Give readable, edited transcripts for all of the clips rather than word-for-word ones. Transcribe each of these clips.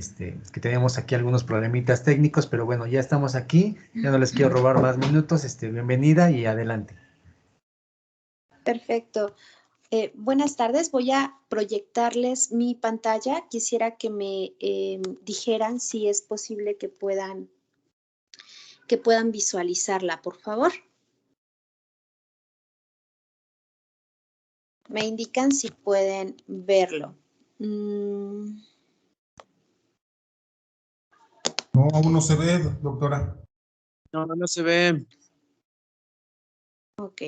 Es que tenemos aquí algunos problemitas técnicos, pero bueno, ya estamos aquí. Ya no les quiero robar más minutos. Bienvenida y adelante. Perfecto. Buenas tardes. Voy a proyectarles mi pantalla. Quisiera que me dijeran si es posible que puedan visualizarla, por favor. Me indican si pueden verlo. No, aún no se ve, doctora. No se ve. Ok.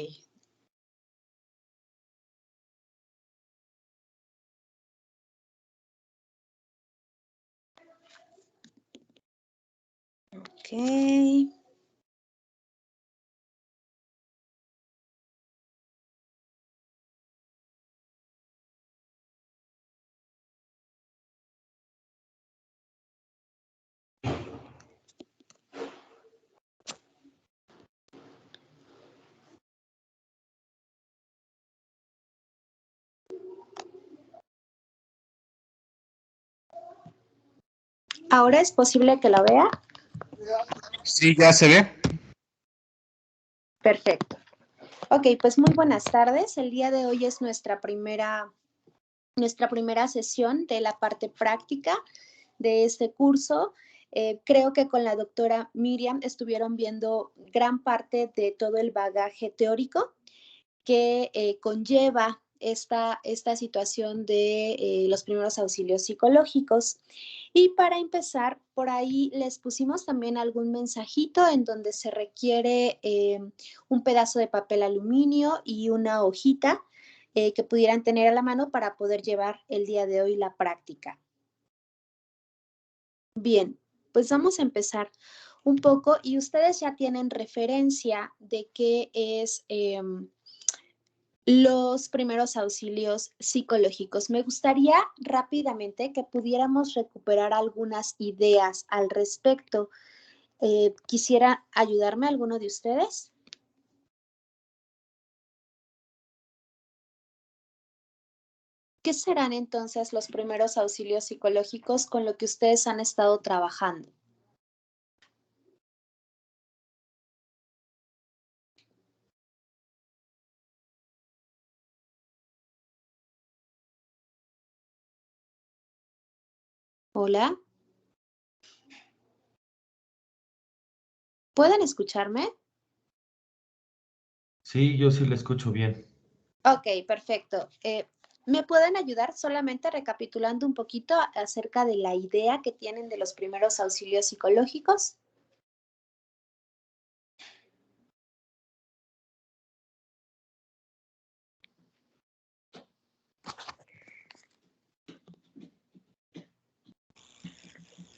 Ok. ¿Ahora es posible que la vea? Sí, ya se ve. Perfecto. Ok, pues muy buenas tardes. El día de hoy es nuestra primera sesión de la parte práctica de este curso. Creo que con la doctora Miriam estuvieron viendo gran parte de todo el bagaje teórico que conlleva esta situación de los primeros auxilios psicológicos. Y para empezar, por ahí les pusimos también algún mensajito en donde se requiere un pedazo de papel aluminio y una hojita que pudieran tener a la mano para poder llevar el día de hoy la práctica. Bien, pues vamos a empezar un poco y ustedes ya tienen referencia de qué es los primeros auxilios psicológicos. Me gustaría rápidamente que pudiéramos recuperar algunas ideas al respecto. ¿Quisiera ayudarme alguno de ustedes? ¿Qué serán entonces los primeros auxilios psicológicos con lo que ustedes han estado trabajando? Hola. ¿Pueden escucharme? Sí, yo sí le escucho bien. Ok, perfecto. ¿Me pueden ayudar solamente recapitulando un poquito acerca de la idea que tienen de los primeros auxilios psicológicos?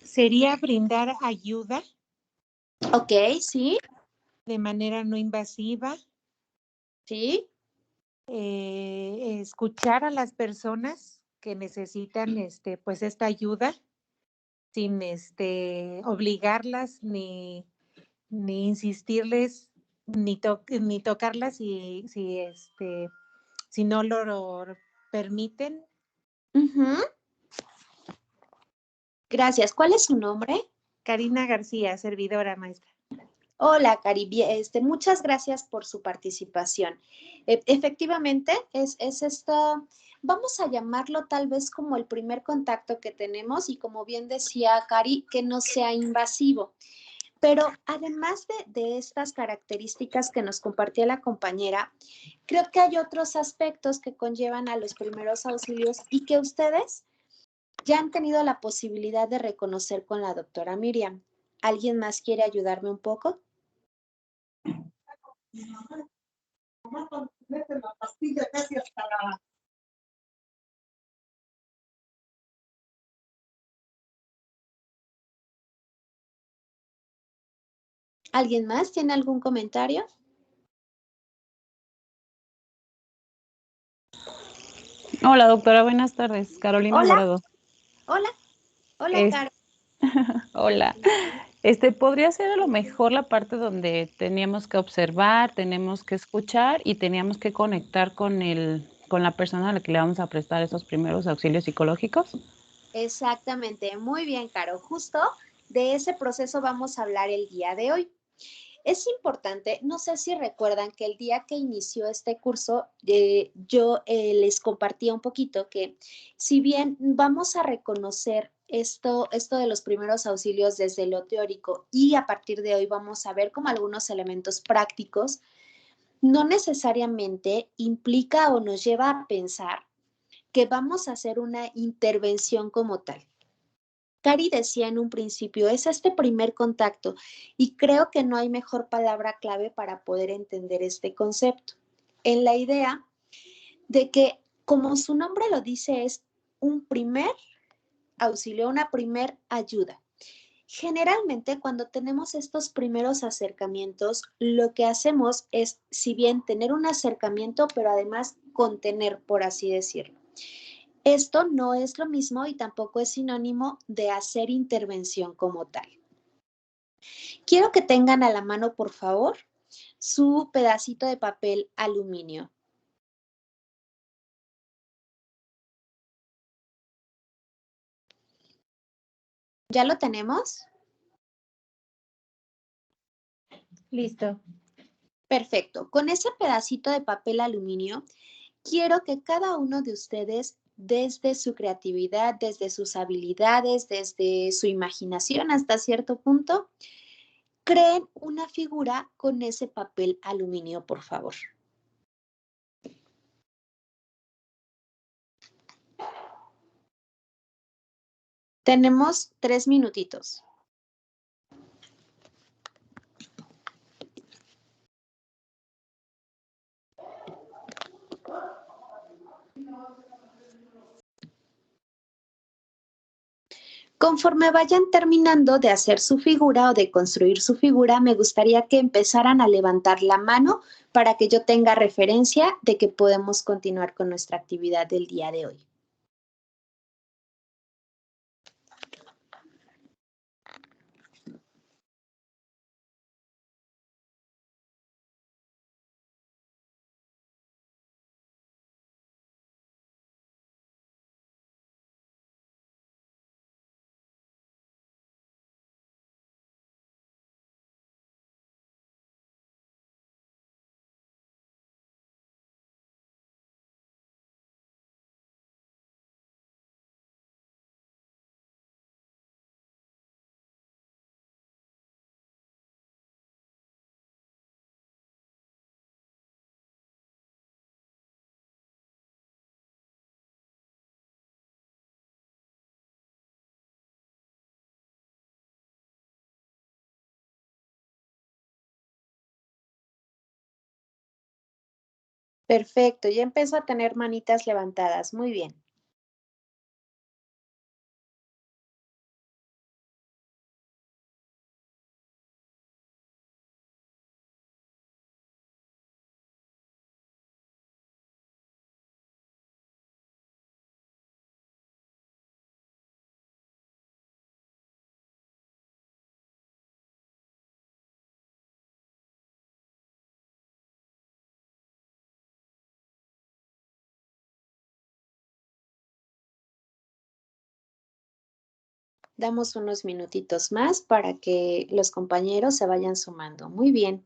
Sería brindar ayuda. Ok, sí. De manera no invasiva. Sí. Escuchar a las personas que necesitan pues esta ayuda sin obligarlas ni insistirles ni tocarlas si no lo permiten. Gracias. ¿Cuál es su nombre? Karina García, servidora maestra. Hola, Cari. Muchas gracias por su participación. Efectivamente, es esto, vamos a llamarlo tal vez como el primer contacto que tenemos y como bien decía Cari, que no sea invasivo. Pero además de estas características que nos compartía la compañera, creo que hay otros aspectos que conllevan a los primeros auxilios y que ustedes ya han tenido la posibilidad de reconocer con la doctora Miriam. ¿Alguien más quiere ayudarme un poco? ¿Alguien más tiene algún comentario? Hola, doctora, buenas tardes. Carolina Hola. Alvarado. Hola. Hola, Caro. Hola. Podría ser a lo mejor la parte donde teníamos que observar, tenemos que escuchar y teníamos que conectar con la persona a la que le vamos a prestar esos primeros auxilios psicológicos. Exactamente, muy bien, Caro. Justo de ese proceso vamos a hablar el día de hoy. Es importante, no sé si recuerdan que el día que inició este curso, yo les compartía un poquito que si bien vamos a reconocer esto de los primeros auxilios desde lo teórico y a partir de hoy vamos a ver como algunos elementos prácticos, no necesariamente implica o nos lleva a pensar que vamos a hacer una intervención como tal. Cari decía en un principio, es este primer contacto y creo que no hay mejor palabra clave para poder entender este concepto. En la idea de que, como su nombre lo dice, es un primer auxilio, una primer ayuda. Generalmente cuando tenemos estos primeros acercamientos, lo que hacemos es, si bien tener un acercamiento, pero además contener, por así decirlo. Esto no es lo mismo y tampoco es sinónimo de hacer intervención como tal. Quiero que tengan a la mano, por favor, su pedacito de papel aluminio. ¿Ya lo tenemos? Listo. Perfecto. Con ese pedacito de papel aluminio, quiero que cada uno de ustedes, desde su creatividad, desde sus habilidades, desde su imaginación hasta cierto punto, creen una figura con ese papel aluminio, por favor. Tenemos 3 minutitos. Conforme vayan terminando de hacer su figura o de construir su figura, me gustaría que empezaran a levantar la mano para que yo tenga referencia de que podemos continuar con nuestra actividad del día de hoy. Perfecto, ya empezó a tener manitas levantadas. Muy bien. Damos unos minutitos más para que los compañeros se vayan sumando. Muy bien.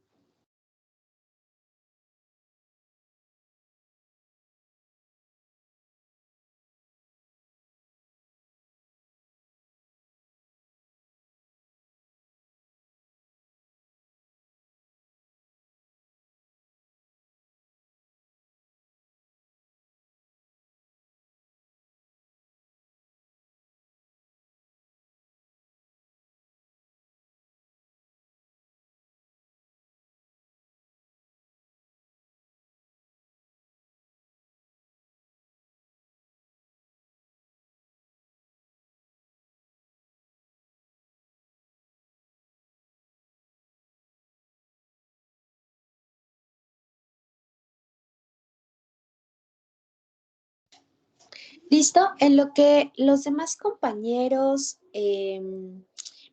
Listo, en lo que los demás compañeros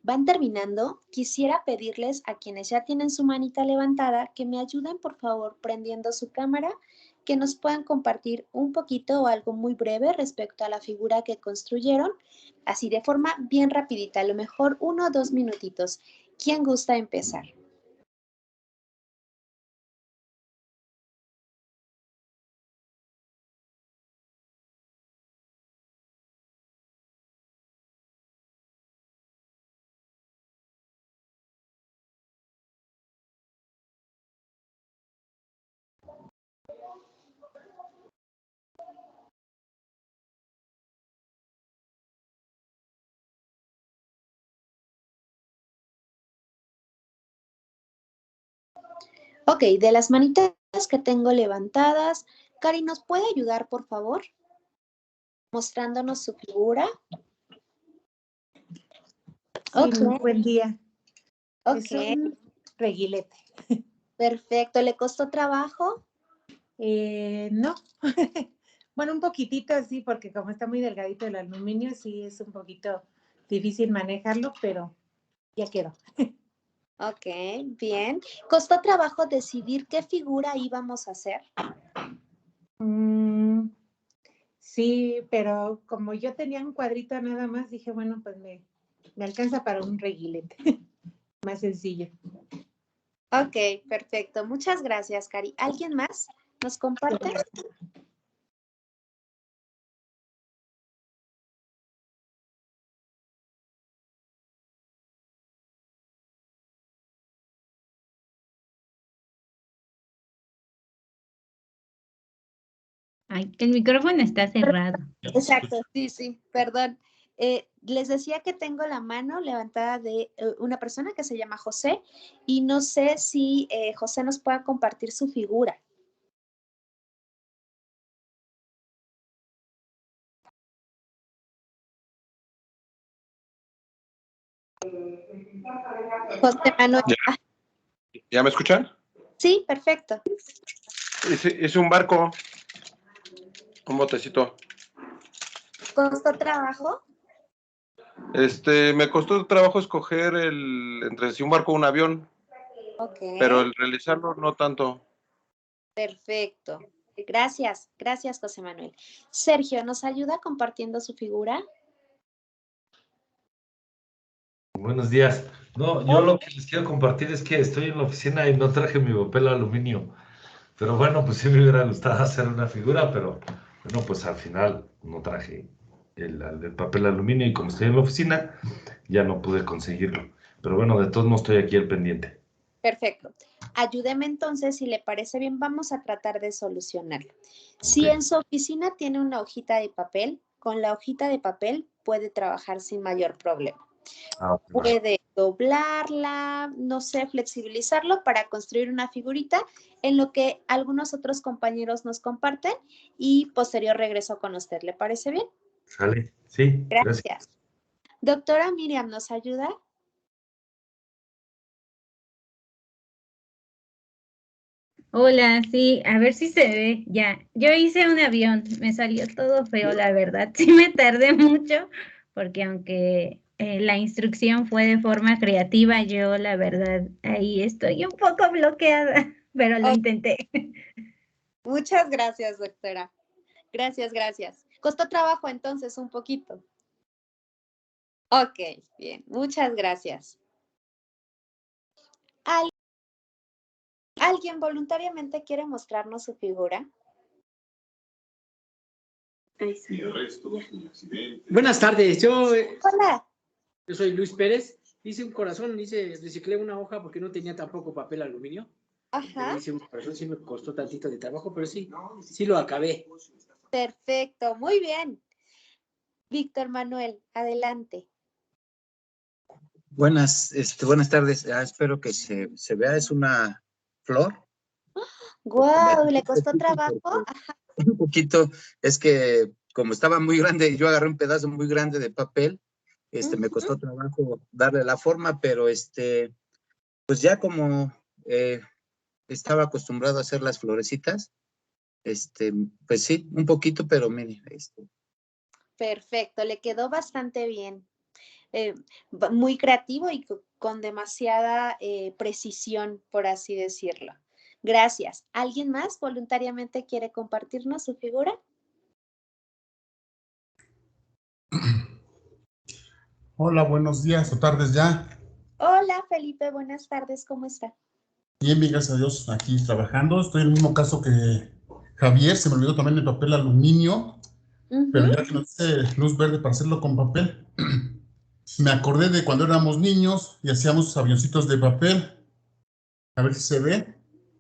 van terminando, quisiera pedirles a quienes ya tienen su manita levantada que me ayuden, por favor, prendiendo su cámara que nos puedan compartir un poquito o algo muy breve respecto a la figura que construyeron, así de forma bien rapidita, a lo mejor 1 o 2 minutitos. ¿Quién gusta empezar? Ok, de las manitas que tengo levantadas, Cari, ¿nos puede ayudar, por favor? Mostrándonos su figura. Sí, Ok, buen día. Es ok, un reguilete. perfecto. ¿Le costó trabajo? No. Bueno, un poquitito sí, porque como está muy delgadito el aluminio, sí es un poquito difícil manejarlo, pero ya quedó. Ok, bien. ¿Costó trabajo decidir qué figura íbamos a hacer? Sí, pero como yo tenía un cuadrito nada más, dije, bueno, pues me alcanza para un reguilete. Más sencillo. Ok, perfecto. Muchas gracias, Cari. ¿Alguien más nos comparte? Ay, el micrófono está cerrado. Exacto, sí, sí, perdón. Les decía que tengo la mano levantada de una persona que se llama José y no sé si José nos pueda compartir su figura. José Manuel. Ah, ¿Ya me escuchan? sí, perfecto. Es un barco, un botecito. ¿Costó trabajo? Me costó trabajo escoger entre si un barco o un avión, Ok, pero el realizarlo no tanto. perfecto. Gracias, gracias, José Manuel. Sergio, ¿nos ayuda compartiendo su figura? Buenos días. No, yo lo que les quiero compartir es que estoy en la oficina y no traje mi papel aluminio. Pero bueno, pues sí me hubiera gustado hacer una figura, pero bueno, pues al final no traje el papel aluminio y como estoy en la oficina, ya no pude conseguirlo. Pero bueno, de todos modos estoy aquí al pendiente. Perfecto. Ayúdeme entonces, si le parece bien, vamos a tratar de solucionarlo. Si Ok. en su oficina tiene una hojita de papel, con la hojita de papel puede trabajar sin mayor problema. Ok, va. Puede doblarla, no sé, flexibilizarlo para construir una figurita en lo que algunos otros compañeros nos comparten y posterior regreso con usted. ¿Le parece bien? ¿Sale? Sí, gracias. Gracias. Doctora Miriam, ¿nos ayuda? Hola, sí, a ver si se ve. Ya, yo hice un avión, me salió todo feo, la verdad. Sí me tardé mucho, porque aunque la instrucción fue de forma creativa, yo la verdad ahí estoy un poco bloqueada, pero lo Oh, intenté. muchas gracias, doctora. Gracias, gracias. ¿Costó trabajo entonces un poquito? Ok, bien, muchas gracias. ¿Alguien voluntariamente quiere mostrarnos su figura? Buenas tardes, Hola. yo soy Luis Pérez. Hice un corazón, reciclé una hoja porque no tenía tampoco papel aluminio. Ajá. Hice un corazón, sí me costó tantito de trabajo, pero sí lo acabé. Perfecto, muy bien. Víctor Manuel, adelante. Buenas tardes. Espero que se vea. Es una flor. Guau, ¿le costó trabajo? Un poquito, es que como estaba muy grande, yo agarré un pedazo muy grande de papel, me costó trabajo darle la forma, pero pues ya como estaba acostumbrado a hacer las florecitas, pues sí, un poquito, pero mire, Perfecto, le quedó bastante bien. Muy creativo y con demasiada precisión, por así decirlo. Gracias. ¿Alguien más voluntariamente quiere compartirnos su figura? Hola, buenos días o tardes ya. Hola, Felipe. Buenas tardes. ¿Cómo está? Bien, gracias a Dios, aquí trabajando. Estoy en el mismo caso que Javier. Se me olvidó también el papel aluminio, pero ya que nos dice luz verde para hacerlo con papel, me acordé de cuando éramos niños y hacíamos avioncitos de papel. A ver si se ve.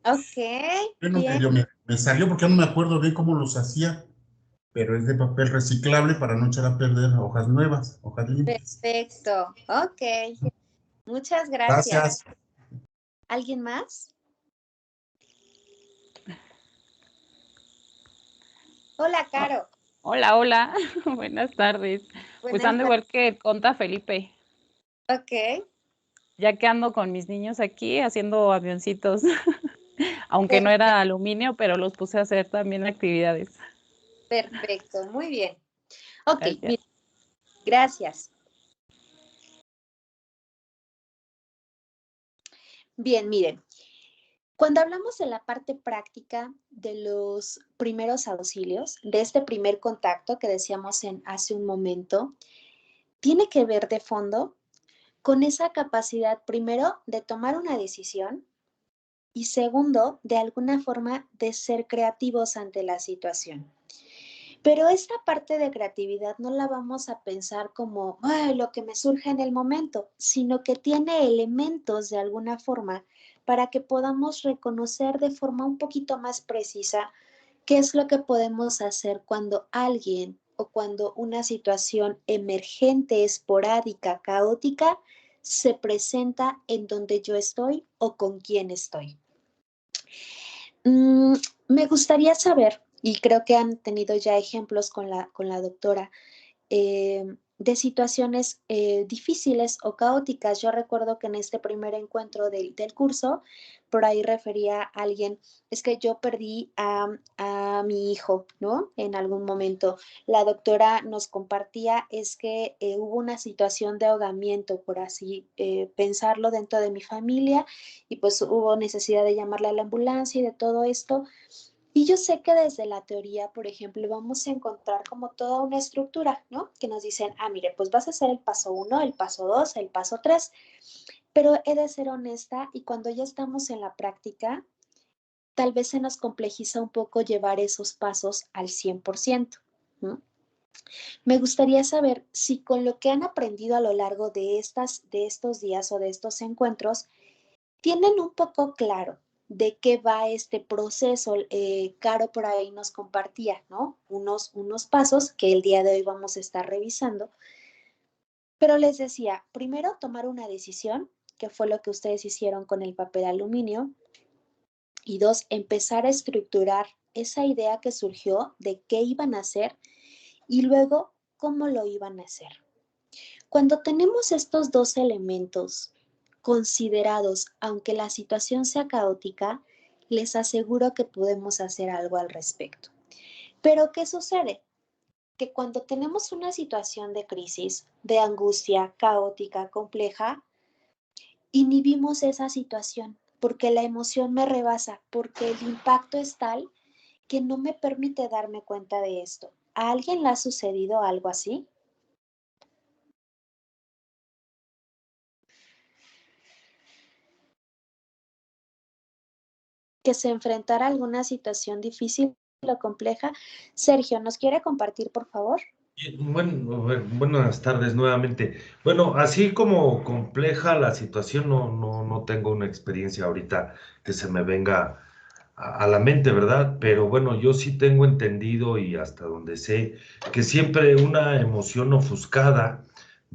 Ok, Bueno, bien. medio me salió porque no me acuerdo bien cómo los hacía, pero es de papel reciclable para no echar a perder hojas nuevas, hojas limpias. Perfecto. Ok. Muchas gracias. Gracias. ¿Alguien más? Hola, Caro. Hola, hola. Buenas tardes. Pues Buenas ando igual que conta Felipe, Ok. ya que ando con mis niños aquí haciendo avioncitos. Aunque no era aluminio, pero los puse a hacer también actividades. Perfecto, muy bien. Ok, Gracias. Gracias. Bien, miren, cuando hablamos de la parte práctica de los primeros auxilios, de este primer contacto que decíamos hace un momento, tiene que ver de fondo con esa capacidad, primero, de tomar una decisión y segundo, de alguna forma, de ser creativos ante la situación. Pero esta parte de creatividad no la vamos a pensar como lo que me surge en el momento, sino que tiene elementos de alguna forma para que podamos reconocer de forma un poquito más precisa qué es lo que podemos hacer cuando alguien o cuando una situación emergente, esporádica, caótica, se presenta en donde yo estoy o con quién estoy. Me gustaría saber, y creo que han tenido ya ejemplos con la doctora, de situaciones difíciles o caóticas. Yo recuerdo que en este primer encuentro del curso, por ahí refería a alguien, es que yo perdí a mi hijo, ¿no? En algún momento. La doctora nos compartía es que hubo una situación de ahogamiento, por así pensarlo, dentro de mi familia, y pues hubo necesidad de llamarle a la ambulancia y de todo esto. Y yo sé que desde la teoría, por ejemplo, vamos a encontrar como toda una estructura, ¿no? Que nos dicen, mire, pues vas a hacer el paso 1, el paso 2, el paso 3. Pero he de ser honesta y cuando ya estamos en la práctica, tal vez se nos complejiza un poco llevar esos pasos al 100%, ¿no? Me gustaría saber si con lo que han aprendido a lo largo de estos días o de estos encuentros, tienen un poco claro de qué va este proceso. Caro por ahí nos compartía, ¿no? Unos pasos que el día de hoy vamos a estar revisando. Pero les decía, primero tomar una decisión, que fue lo que ustedes hicieron con el papel aluminio. Y dos, empezar a estructurar esa idea que surgió de qué iban a hacer y luego cómo lo iban a hacer. Cuando tenemos estos dos elementos considerados, aunque la situación sea caótica, les aseguro que podemos hacer algo al respecto. Pero ¿qué sucede? Que cuando tenemos una situación de crisis, de angustia caótica, compleja, inhibimos esa situación porque la emoción me rebasa, porque el impacto es tal que no me permite darme cuenta de esto. ¿A alguien le ha sucedido algo así? Que se enfrentara a alguna situación difícil o compleja. Sergio, ¿nos quiere compartir, por favor? Buenas tardes nuevamente. Bueno, así como compleja la situación, no tengo una experiencia ahorita que se me venga a la mente, ¿verdad? Pero bueno, yo sí tengo entendido y hasta donde sé que siempre una emoción ofuscada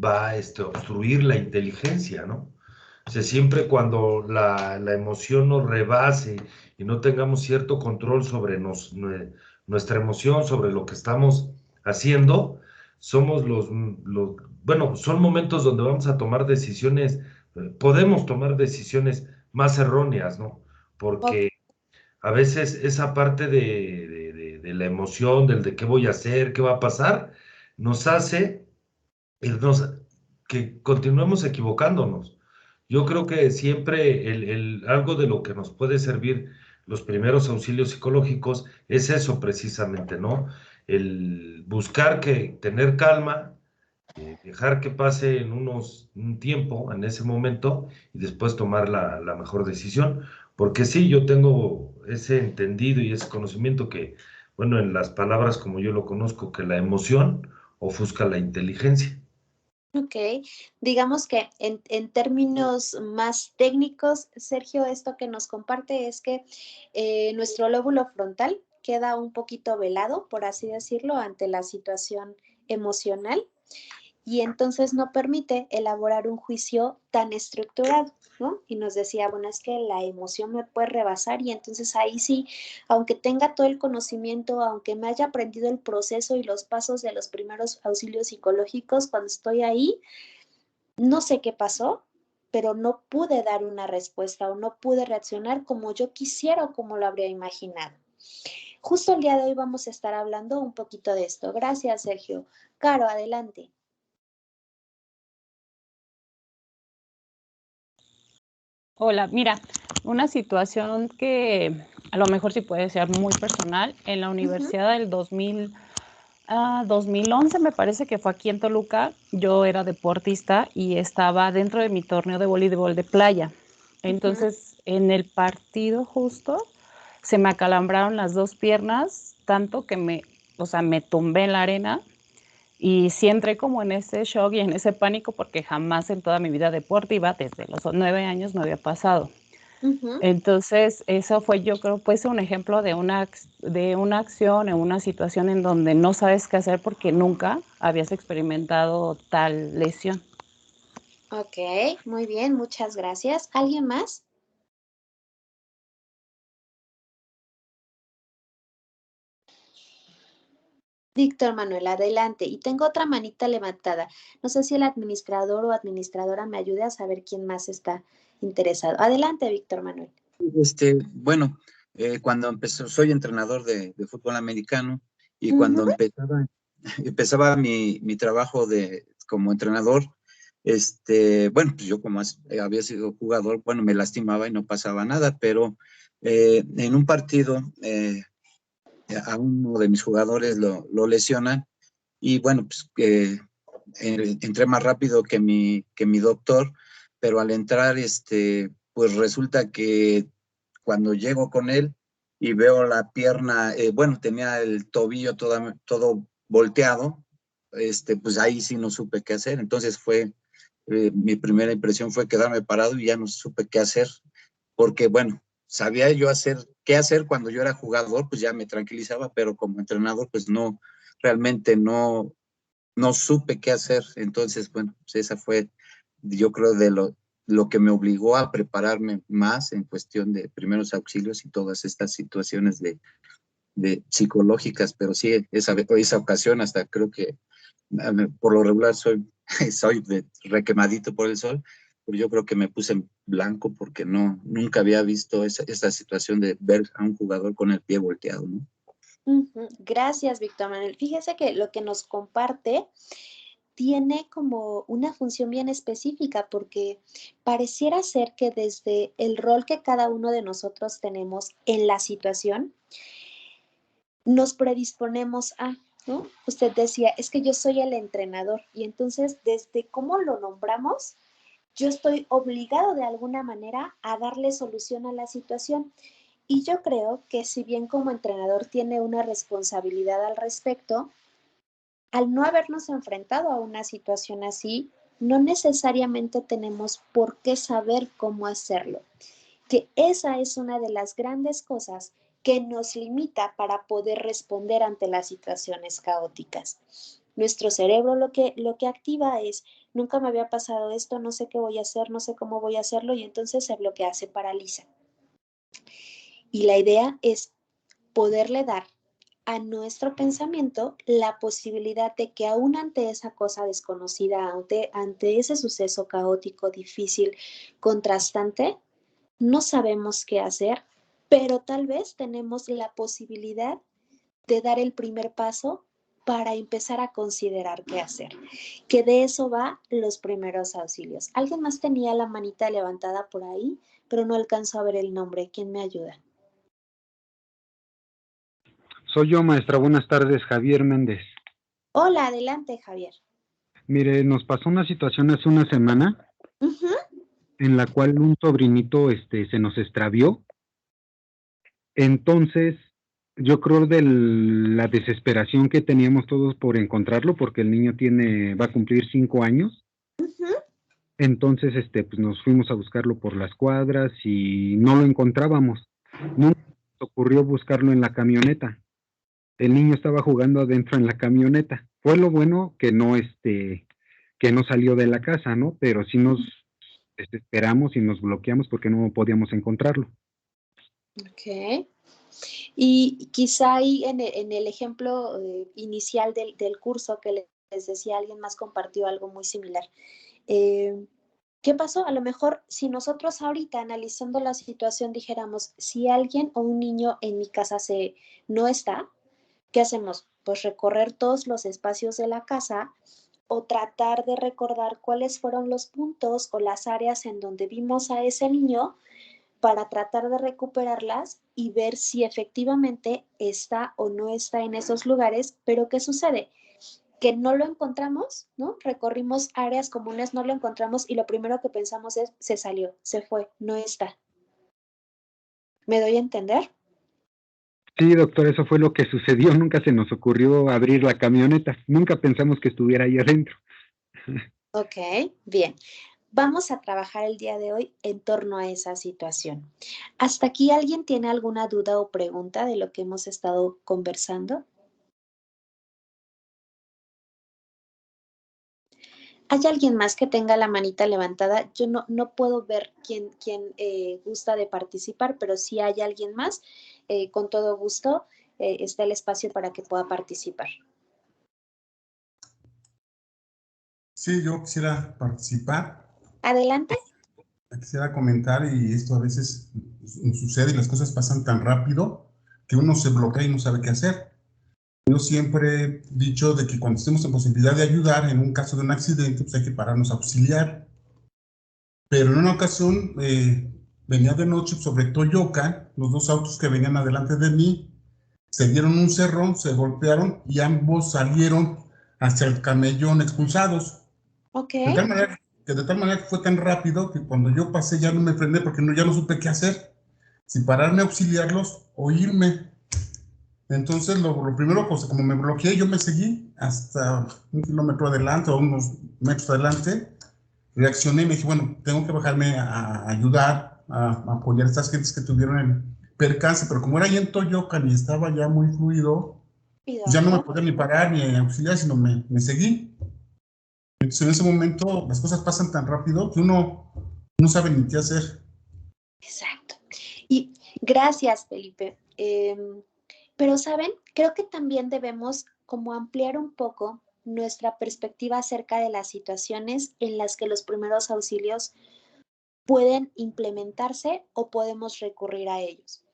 va a obstruir la inteligencia, ¿no? O sea, siempre cuando la emoción nos rebase y no tengamos cierto control sobre nuestra emoción, sobre lo que estamos haciendo, somos bueno, son momentos donde vamos a tomar decisiones, podemos tomar decisiones más erróneas, ¿no? Porque a veces esa parte de la emoción, del de qué voy a hacer, qué va a pasar, nos hace nos- que continuemos equivocándonos. Yo creo que siempre algo de lo que nos puede servir los primeros auxilios psicológicos es eso precisamente, ¿no? El buscar tener calma, dejar que pase en un tiempo, en ese momento, y después tomar la mejor decisión. Porque sí, yo tengo ese entendido y ese conocimiento que, bueno, en las palabras como yo lo conozco, que la emoción ofusca la inteligencia. Ok, digamos que en términos más técnicos, Sergio, esto que nos comparte es que nuestro lóbulo frontal queda un poquito velado, por así decirlo, ante la situación emocional y entonces no permite elaborar un juicio tan estructurado, ¿no? Y nos decía, bueno, es que la emoción me puede rebasar y entonces ahí sí, aunque tenga todo el conocimiento, aunque me haya aprendido el proceso y los pasos de los primeros auxilios psicológicos, cuando estoy ahí, no sé qué pasó, pero no pude dar una respuesta o no pude reaccionar como yo quisiera o como lo habría imaginado. Justo el día de hoy vamos a estar hablando un poquito de esto. Gracias, Sergio. Caro, adelante. Hola, mira, una situación que a lo mejor sí puede ser muy personal. En la universidad del 2011, me parece que fue aquí en Toluca, yo era deportista y estaba dentro de mi torneo de voleibol de playa. Entonces, en el partido justo, se me acalambraron las dos piernas, tanto que me tumbé en la arena. Y sí entré como en ese shock y en ese pánico porque jamás en toda mi vida deportiva, desde los 9 años, me había pasado. Entonces, eso fue, yo creo, pues un ejemplo de una acción en una situación en donde no sabes qué hacer porque nunca habías experimentado tal lesión. Ok, muy bien, muchas gracias. ¿Alguien más? Víctor Manuel, adelante. Y tengo otra manita levantada. No sé si el administrador o administradora me ayude a saber quién más está interesado. Adelante, Víctor Manuel. Bueno, cuando empezó, soy entrenador de fútbol americano y cuando empezaba mi trabajo como entrenador, bueno, pues yo como había sido jugador, bueno, me lastimaba y no pasaba nada, pero en un partido a uno de mis jugadores lo lesionan y bueno, pues entré más rápido que mi doctor, pero al entrar, pues resulta que cuando llego con él y veo la pierna, bueno, tenía el tobillo todo volteado, pues ahí sí no supe qué hacer. Entonces mi primera impresión fue quedarme parado y ya no supe qué hacer, porque bueno, sabía yo qué hacer cuando yo era jugador, pues ya me tranquilizaba, pero como entrenador, pues no, realmente no supe qué hacer. Entonces, bueno, pues esa fue, yo creo, de lo que me obligó a prepararme más en cuestión de primeros auxilios y todas estas situaciones de psicológicas, pero sí, esa ocasión hasta creo que por lo regular soy requemadito por el sol, pero yo creo que me puse en blanco porque nunca había visto esta situación de ver a un jugador con el pie volteado, ¿no? Gracias, Víctor Manuel. Fíjese que lo que nos comparte tiene como una función bien específica porque pareciera ser que desde el rol que cada uno de nosotros tenemos en la situación, nos predisponemos a, ¿no? Usted decía, es que yo soy el entrenador y entonces desde cómo lo nombramos, yo estoy obligado de alguna manera a darle solución a la situación. Y yo creo que si bien como entrenador tiene una responsabilidad al respecto, al no habernos enfrentado a una situación así, no necesariamente tenemos por qué saber cómo hacerlo. Que esa es una de las grandes cosas que nos limita para poder responder ante las situaciones caóticas. Nuestro cerebro lo que activa es, nunca me había pasado esto, no sé qué voy a hacer, no sé cómo voy a hacerlo y entonces se bloquea, se paraliza. Y la idea es poderle dar a nuestro pensamiento la posibilidad de que aún ante esa cosa desconocida, ante ese suceso caótico, difícil, contrastante, no sabemos qué hacer, pero tal vez tenemos la posibilidad de dar el primer paso para empezar a considerar qué hacer. Que de eso va los primeros auxilios. Alguien más tenía la manita levantada por ahí, pero no alcanzó a ver el nombre. ¿Quién me ayuda? Soy yo, maestra. Buenas tardes, Javier Méndez. Hola, adelante, Javier. Mire, nos pasó una situación hace una semana en la cual un sobrinito se nos extravió. Entonces, yo creo de la desesperación que teníamos todos por encontrarlo, porque el niño va a cumplir 5 años. Entonces, pues nos fuimos a buscarlo por las cuadras y no lo encontrábamos. Nunca nos ocurrió buscarlo en la camioneta. El niño estaba jugando adentro en la camioneta. Fue lo bueno que no salió de la casa, ¿no? Pero sí nos desesperamos y nos bloqueamos porque no podíamos encontrarlo. Ok. Y quizá ahí en el ejemplo inicial del curso que les decía, alguien más compartió algo muy similar. ¿Qué pasó? A lo mejor si nosotros ahorita analizando la situación dijéramos, si alguien o un niño en mi casa no está, ¿qué hacemos? Pues recorrer todos los espacios de la casa o tratar de recordar cuáles fueron los puntos o las áreas en donde vimos a ese niño para tratar de recuperarlas y ver si efectivamente está o no está en esos lugares. Pero ¿qué sucede? Que no lo encontramos, ¿no? Recorrimos áreas comunes, no lo encontramos y lo primero que pensamos es, se salió, se fue, no está. ¿Me doy a entender? Sí, doctor, eso fue lo que sucedió. Nunca se nos ocurrió abrir la camioneta. Nunca pensamos que estuviera ahí adentro. Ok, bien. Vamos a trabajar el día de hoy en torno a esa situación. ¿Hasta aquí alguien tiene alguna duda o pregunta de lo que hemos estado conversando? ¿Hay alguien más que tenga la manita levantada? Yo no puedo ver quién gusta de participar, pero si hay alguien más, con todo gusto está el espacio para que pueda participar. Sí, yo quisiera participar. Adelante. Quisiera comentar, y esto a veces sucede y las cosas pasan tan rápido que uno se bloquea y no sabe qué hacer. Yo siempre he dicho de que cuando estemos en posibilidad de ayudar en un caso de un accidente, pues hay que pararnos a auxiliar. Pero en una ocasión venía de noche sobre Toyoca, los dos autos que venían adelante de mí se dieron un cerrón, se golpearon y ambos salieron hacia el camellón expulsados. Ok. De tal manera que fue tan rápido que cuando yo pasé ya no me frené porque ya no supe qué hacer. Si pararme a auxiliarlos o irme. Entonces lo primero, pues como me bloqueé, yo me seguí hasta 1 kilómetro adelante o unos metros adelante. Reaccioné y me dije, bueno, tengo que bajarme a ayudar, a apoyar a estas gentes que tuvieron el percance, pero como era ahí en Toyocan y estaba ya muy fluido, ya no me podía ni parar ni auxiliar, sino me seguí. Entonces en ese momento las cosas pasan tan rápido que uno no sabe ni qué hacer. Exacto. Y gracias, Felipe. Pero, ¿saben? Creo que también debemos como ampliar un poco nuestra perspectiva acerca de las situaciones en las que los primeros auxilios pueden implementarse o podemos recurrir a ellos.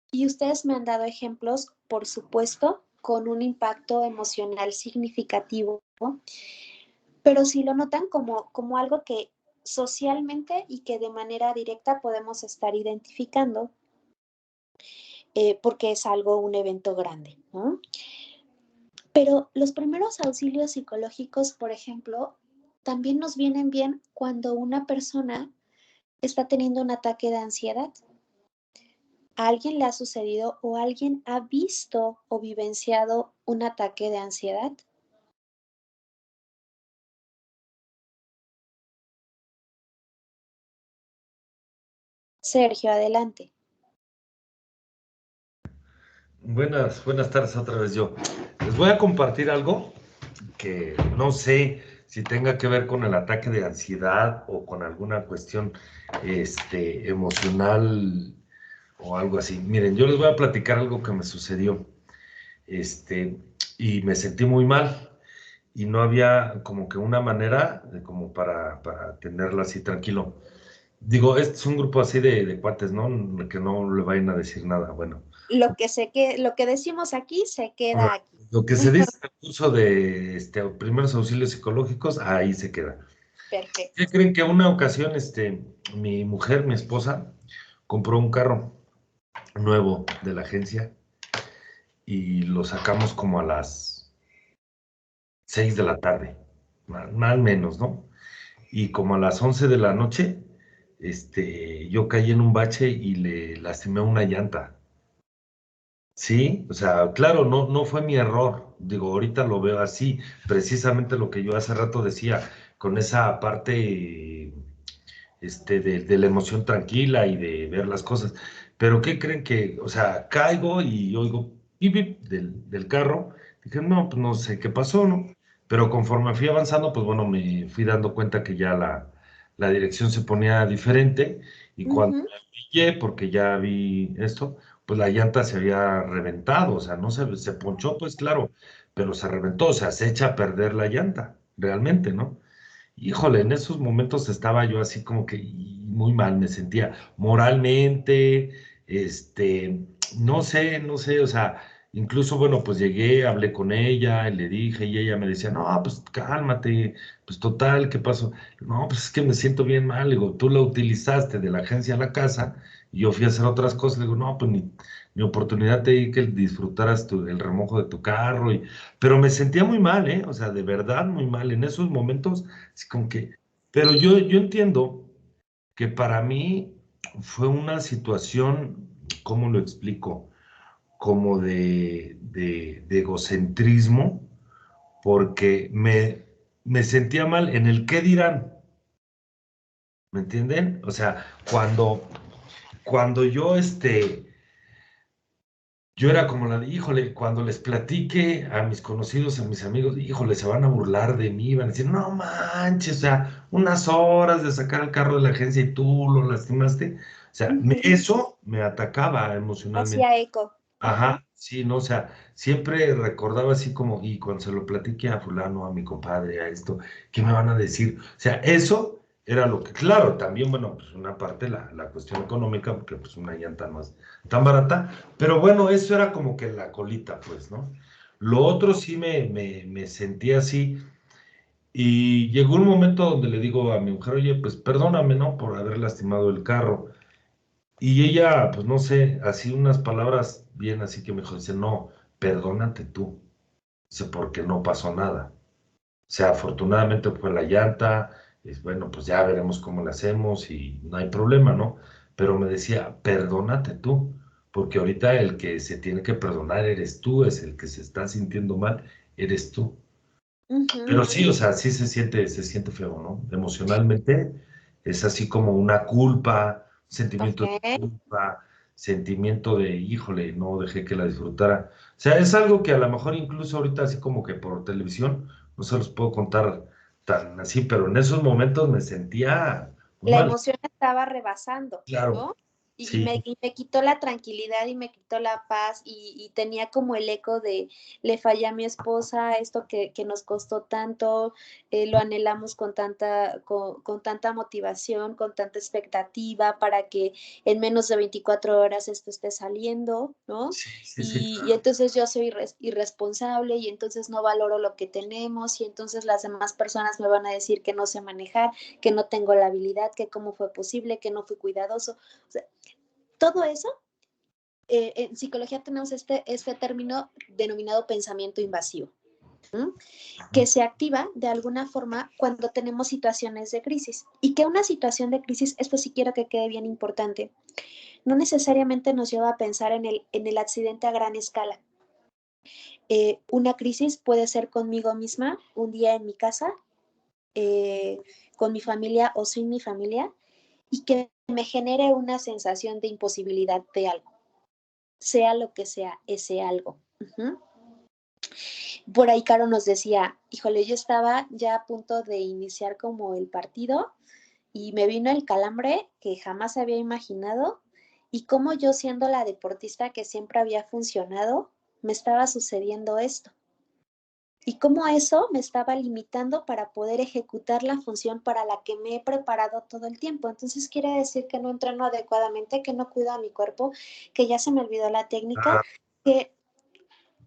Y ustedes me han dado ejemplos, por supuesto, con un impacto emocional significativo, ¿no? Pero si lo notan como algo que socialmente y que de manera directa podemos estar identificando, porque es un evento grande, ¿no? Pero los primeros auxilios psicológicos, por ejemplo, también nos vienen bien cuando una persona está teniendo un ataque de ansiedad. ¿A alguien le ha sucedido o alguien ha visto o vivenciado un ataque de ansiedad? Sergio, adelante. Buenas tardes otra vez yo. Les voy a compartir algo que no sé si tenga que ver con el ataque de ansiedad o con alguna cuestión emocional o algo así. Miren, yo les voy a platicar algo que me sucedió y me sentí muy mal y no había como que una manera como para tenerlo así tranquilo. Digo, este es un grupo así de cuates, ¿no? Que no le vayan a decir nada, bueno. Lo que decimos aquí se queda aquí. Lo que se dice en el curso de primeros auxilios psicológicos, ahí se queda. Perfecto. ¿Qué creen? Que una ocasión mi mujer, mi esposa, compró un carro nuevo de la agencia y lo sacamos como a las 6 de la tarde, más o menos, ¿no? Y como a las 11 de la noche, yo caí en un bache y le lastimé una llanta. Sí, o sea, claro, no fue mi error. Digo, ahorita lo veo así, precisamente lo que yo hace rato decía, con esa parte, de la emoción tranquila y de ver las cosas. Pero ¿qué creen que, o sea, caigo y oigo pip, pip del carro? Dije, no, pues no sé qué pasó, ¿no? Pero conforme fui avanzando, pues bueno, me fui dando cuenta que ya la dirección se ponía diferente y cuando Ujú. me pillé, porque ya vi esto, pues la llanta se había reventado, o sea, no se ponchó, pues claro, pero se reventó, o sea, se echa a perder la llanta, realmente, ¿no? Híjole, en esos momentos estaba yo así como que muy mal, me sentía moralmente, no sé, o sea, incluso, bueno, pues llegué, hablé con ella, y le dije, y ella me decía, no, pues cálmate, pues total, ¿qué pasó? No, pues es que me siento bien mal, le digo, tú la utilizaste de la agencia a la casa, y yo fui a hacer otras cosas, le digo, no, pues mi oportunidad te di que disfrutaras el remojo de tu carro, pero me sentía muy mal, ¿eh? O sea, de verdad muy mal, en esos momentos. Así como que, pero yo entiendo que para mí fue una situación, ¿cómo lo explico? Como de egocentrismo, porque me sentía mal en el qué dirán, ¿me entienden? O sea, cuando yo era como híjole, cuando les platique a mis conocidos, a mis amigos, híjole, se van a burlar de mí, van a decir, no manches, o sea, unas horas de sacar el carro de la agencia y tú lo lastimaste. O sea, Ujú. eso me atacaba emocionalmente. Hacía eco. Ujú. Ajá, sí, no, o sea, siempre recordaba así como, y cuando se lo platiqué a fulano, a mi compadre, a esto, ¿qué me van a decir? O sea, eso era lo que, claro, también, bueno, pues una parte la cuestión económica, porque pues una llanta no es tan barata, pero bueno, eso era como que la colita, pues, ¿no? Lo otro sí me sentí así, y llegó un momento donde le digo a mi mujer, oye, pues perdóname, ¿no? Por haber lastimado el carro. Y ella, pues no sé, así unas palabras bien así que me dijo, dice, no, perdónate tú, dice, porque no pasó nada. O sea, afortunadamente fue la llanta, bueno, pues ya veremos cómo la hacemos y no hay problema, ¿no? Pero me decía, perdónate tú, porque ahorita el que se tiene que perdonar eres tú, es el que se está sintiendo mal, eres tú. Ujú. Pero sí, o sea, sí se siente feo, ¿no? Emocionalmente es así como una culpa, sentimiento de Ok. culpa, sentimiento de, híjole, no dejé que la disfrutara. O sea, es algo que a lo mejor incluso ahorita así como que por televisión no se los puedo contar tan así, pero en esos momentos me sentía muy La mal. emoción estaba rebasando, Claro, ¿no? Y sí, me quitó la tranquilidad y me quitó la paz y tenía como el eco de le fallé a mi esposa, esto que nos costó tanto, lo anhelamos con tanta motivación, con tanta expectativa para que en menos de 24 horas esto esté saliendo, ¿no? sí, sí, sí. Y entonces yo soy irresponsable y entonces no valoro lo que tenemos y entonces las demás personas me van a decir que no sé manejar, que no tengo la habilidad, que cómo fue posible, que no fui cuidadoso. O sea, todo eso, en psicología tenemos este término denominado pensamiento invasivo, que se activa de alguna forma cuando tenemos situaciones de crisis. Y que una situación de crisis, esto sí quiero que quede bien importante, no necesariamente nos lleva a pensar en el accidente a gran escala. Una crisis puede ser conmigo misma, un día en mi casa, eh, con mi familia o sin mi familia, y que me genere una sensación de imposibilidad de algo, sea lo que sea ese algo. Uh-huh. Por ahí Caro nos decía, híjole, yo estaba ya a punto de iniciar como el partido y me vino el calambre que jamás había imaginado y como yo siendo la deportista que siempre había funcionado, me estaba sucediendo esto. Y cómo eso me estaba limitando para poder ejecutar la función para la que me he preparado todo el tiempo. Entonces quiere decir que no entreno adecuadamente, que no cuido a mi cuerpo, que ya se me olvidó la técnica, que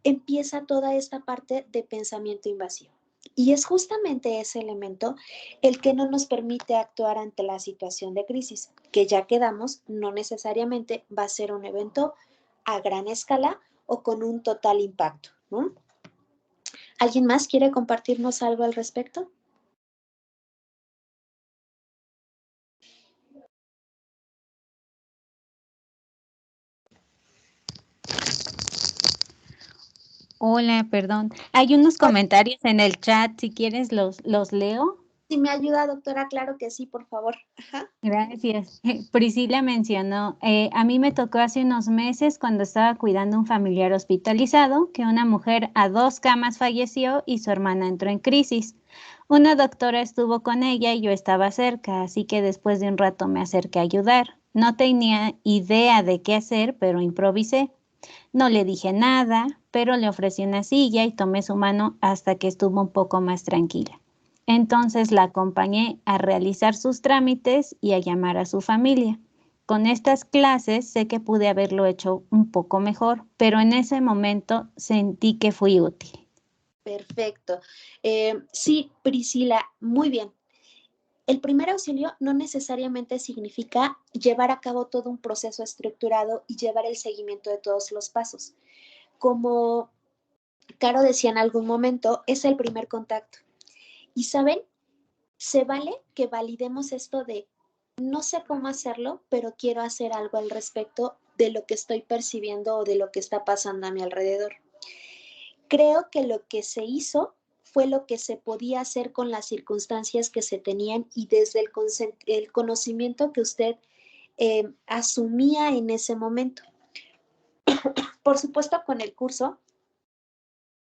empieza toda esta parte de pensamiento invasivo. Y es justamente ese elemento el que no nos permite actuar ante la situación de crisis, que ya quedamos, no necesariamente va a ser un evento a gran escala o con un total impacto, ¿no? ¿Alguien más quiere compartirnos algo al respecto? Hola, perdón. Hay unos comentarios en el chat, si quieres los leo. Si me ayuda, doctora, claro que sí, por favor. Ajá. Gracias. Priscila mencionó, a mí me tocó hace unos meses cuando estaba cuidando a un familiar hospitalizado que una mujer a 2 camas falleció y su hermana entró en crisis. Una doctora estuvo con ella y yo estaba cerca, así que después de un rato me acerqué a ayudar. No tenía idea de qué hacer, pero improvisé. No le dije nada, pero le ofrecí una silla y tomé su mano hasta que estuvo un poco más tranquila. Entonces la acompañé a realizar sus trámites y a llamar a su familia. Con estas clases sé que pude haberlo hecho un poco mejor, pero en ese momento sentí que fui útil. Perfecto. Sí, Priscila, muy bien. El primer auxilio no necesariamente significa llevar a cabo todo un proceso estructurado y llevar el seguimiento de todos los pasos. Como Caro decía en algún momento, es el primer contacto. Y saben, se vale que validemos esto de no sé cómo hacerlo, pero quiero hacer algo al respecto de lo que estoy percibiendo o de lo que está pasando a mi alrededor. Creo que lo que se hizo fue lo que se podía hacer con las circunstancias que se tenían y desde el conocimiento que usted asumía en ese momento. Por supuesto, con el curso,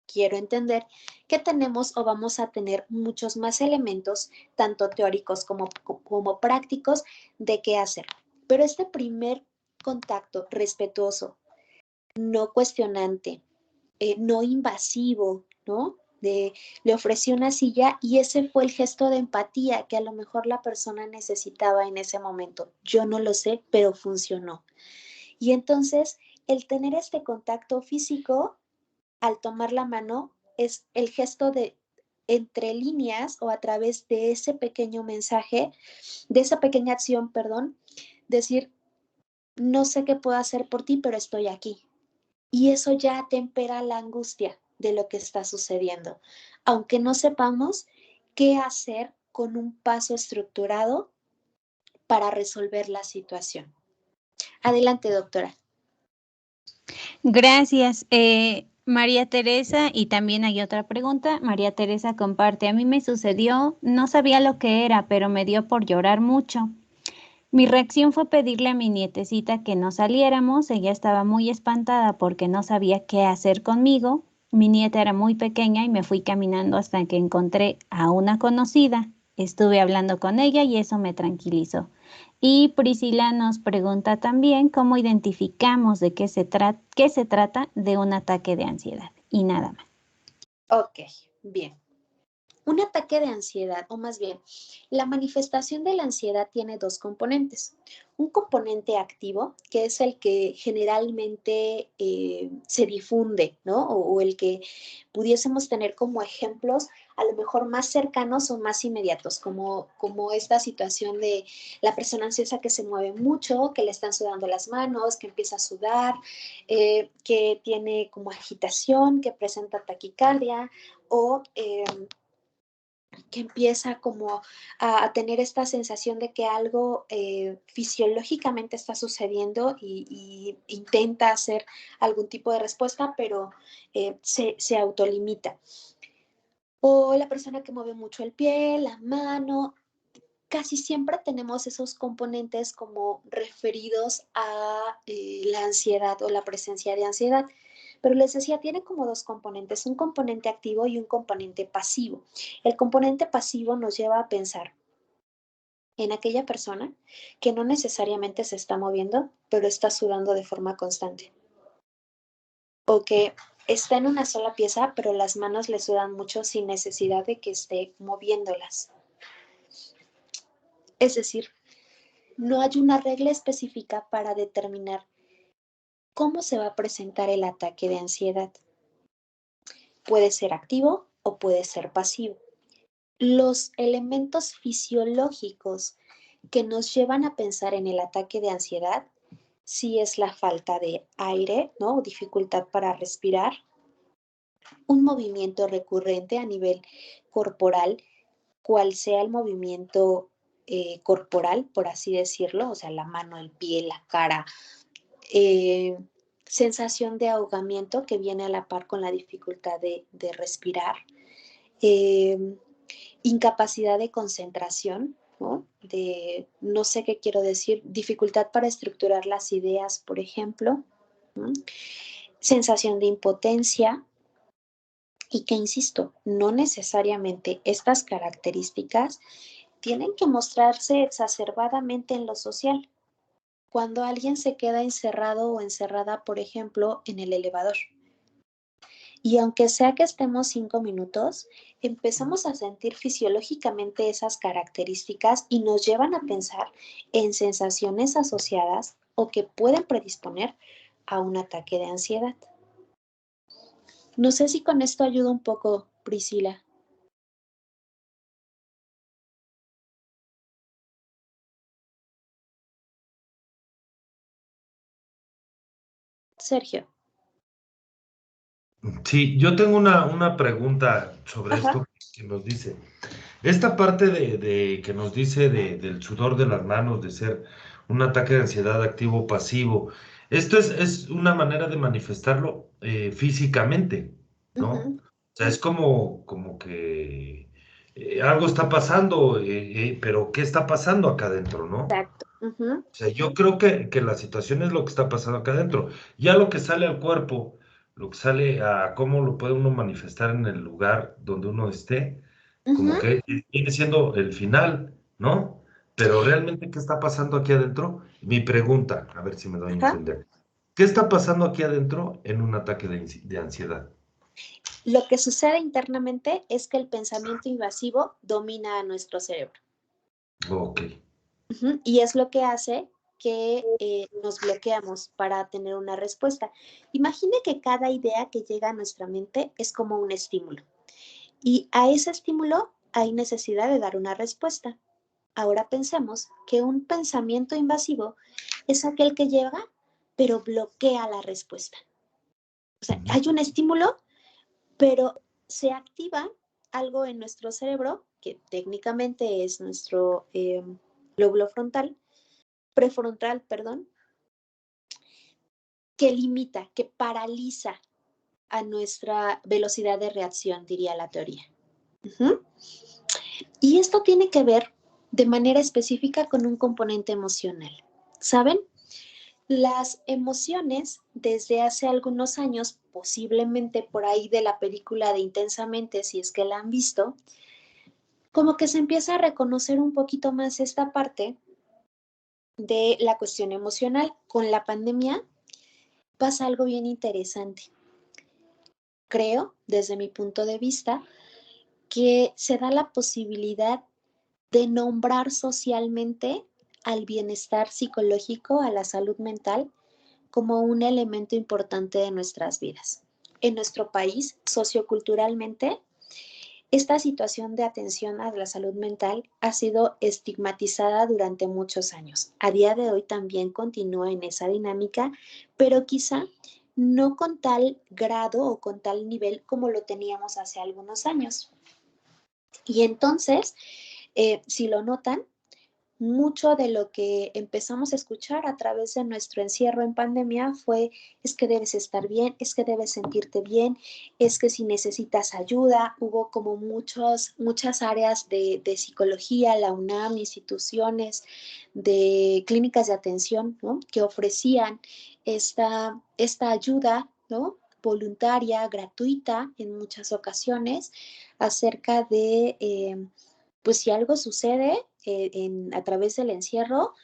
quiero entender que tenemos o vamos a tener muchos más elementos, tanto teóricos como prácticos, de qué hacer. Pero este primer contacto respetuoso, no cuestionante, no invasivo, ¿no? Le ofrecí una silla y ese fue el gesto de empatía que a lo mejor la persona necesitaba en ese momento. Yo no lo sé, pero funcionó. Y entonces, el tener este contacto físico, al tomar la mano, es el gesto de entre líneas o a través de ese pequeño mensaje, de esa pequeña acción, perdón, decir, no sé qué puedo hacer por ti, pero estoy aquí. Y eso ya atempera la angustia de lo que está sucediendo, aunque no sepamos qué hacer con un paso estructurado para resolver la situación. Adelante, doctora. Gracias. María Teresa, y también hay otra pregunta. María Teresa comparte, a mí me sucedió, no sabía lo que era, pero me dio por llorar mucho. Mi reacción fue pedirle a mi nietecita que no saliéramos. Ella estaba muy espantada porque no sabía qué hacer conmigo. Mi nieta era muy pequeña y me fui caminando hasta que encontré a una conocida. Estuve hablando con ella y eso me tranquilizó. Y Priscila nos pregunta también cómo identificamos de qué se trata de un ataque de ansiedad. Y nada más. Ok, bien. Un ataque de ansiedad, o más bien, la manifestación de la ansiedad tiene dos componentes. Un componente activo, que es el que generalmente se difunde, ¿no? O el que pudiésemos tener como ejemplos a lo mejor más cercanos o más inmediatos, como esta situación de la persona ansiosa que se mueve mucho, que le están sudando las manos, que empieza a sudar, que tiene como agitación, que presenta taquicardia o que empieza como a tener esta sensación de que algo fisiológicamente está sucediendo y intenta hacer algún tipo de respuesta, pero se autolimita. O la persona que mueve mucho el pie, la mano. Casi siempre tenemos esos componentes como referidos a la ansiedad o la presencia de ansiedad. Pero les decía, tiene como dos componentes, un componente activo y un componente pasivo. El componente pasivo nos lleva a pensar en aquella persona que no necesariamente se está moviendo, pero está sudando de forma constante. O que está en una sola pieza, pero las manos le sudan mucho sin necesidad de que esté moviéndolas. Es decir, no hay una regla específica para determinar cómo se va a presentar el ataque de ansiedad. Puede ser activo o puede ser pasivo. Los elementos fisiológicos que nos llevan a pensar en el ataque de ansiedad si es la falta de aire, ¿no? O dificultad para respirar, un movimiento recurrente a nivel corporal, cual sea el movimiento corporal, por así decirlo, o sea, la mano, el pie, la cara, sensación de ahogamiento que viene a la par con la dificultad de respirar, incapacidad de concentración, ¿no? No sé qué quiero decir, dificultad para estructurar las ideas, por ejemplo, ¿no? Sensación de impotencia, y que, insisto, no necesariamente estas características tienen que mostrarse exacerbadamente en lo social. Cuando alguien se queda encerrado o encerrada, por ejemplo, en el elevador, y aunque sea que estemos 5 minutos, empezamos a sentir fisiológicamente esas características y nos llevan a pensar en sensaciones asociadas o que pueden predisponer a un ataque de ansiedad. No sé si con esto ayuda un poco, Priscila. Sergio. Sí, yo tengo una pregunta sobre esto que nos dice. Esta parte de que nos dice del sudor de las manos, de ser un ataque de ansiedad activo o pasivo, esto es una manera de manifestarlo físicamente, ¿no? O sea, es como que algo está pasando, pero ¿qué está pasando acá adentro, no? Exacto. O sea, yo creo que la situación es lo que está pasando acá adentro. Ya lo que sale al cuerpo, lo que sale a cómo lo puede uno manifestar en el lugar donde uno esté, como que viene siendo el final, ¿no? Pero realmente, ¿qué está pasando aquí adentro? Mi pregunta, a ver si me doy a entender. ¿Qué está pasando aquí adentro en un ataque de ansiedad? Lo que sucede internamente es que el pensamiento invasivo domina a nuestro cerebro. Ok. Y es lo que hace que nos bloqueamos para tener una respuesta. Imagine que cada idea que llega a nuestra mente es como un estímulo. Y a ese estímulo hay necesidad de dar una respuesta. Ahora pensemos que un pensamiento invasivo es aquel que llega, pero bloquea la respuesta. O sea, hay un estímulo, pero se activa algo en nuestro cerebro, que técnicamente es nuestro lóbulo frontal, prefrontal, perdón, que limita, que paraliza a nuestra velocidad de reacción, diría la teoría. Y esto tiene que ver de manera específica con un componente emocional. ¿Saben? Las emociones, desde hace algunos años, posiblemente por ahí de la película de Intensamente, si es que la han visto, como que se empieza a reconocer un poquito más esta parte de la cuestión emocional. Con la pandemia pasa algo bien interesante. Creo, desde mi punto de vista, que se da la posibilidad de nombrar socialmente al bienestar psicológico, a la salud mental, como un elemento importante de nuestras vidas. En nuestro país, socioculturalmente, esta situación de atención a la salud mental ha sido estigmatizada durante muchos años. A día de hoy también continúa en esa dinámica, pero quizá no con tal grado o con tal nivel como lo teníamos hace algunos años. Y entonces, si lo notan, mucho de lo que empezamos a escuchar a través de nuestro encierro en pandemia fue: es que debes estar bien, es que debes sentirte bien, es que si necesitas ayuda. Hubo como muchas áreas de psicología, la UNAM, instituciones de clínicas de atención, ¿no?, que ofrecían esta ayuda, ¿no?, voluntaria, gratuita en muchas ocasiones, acerca de pues si algo sucede a través del encierro,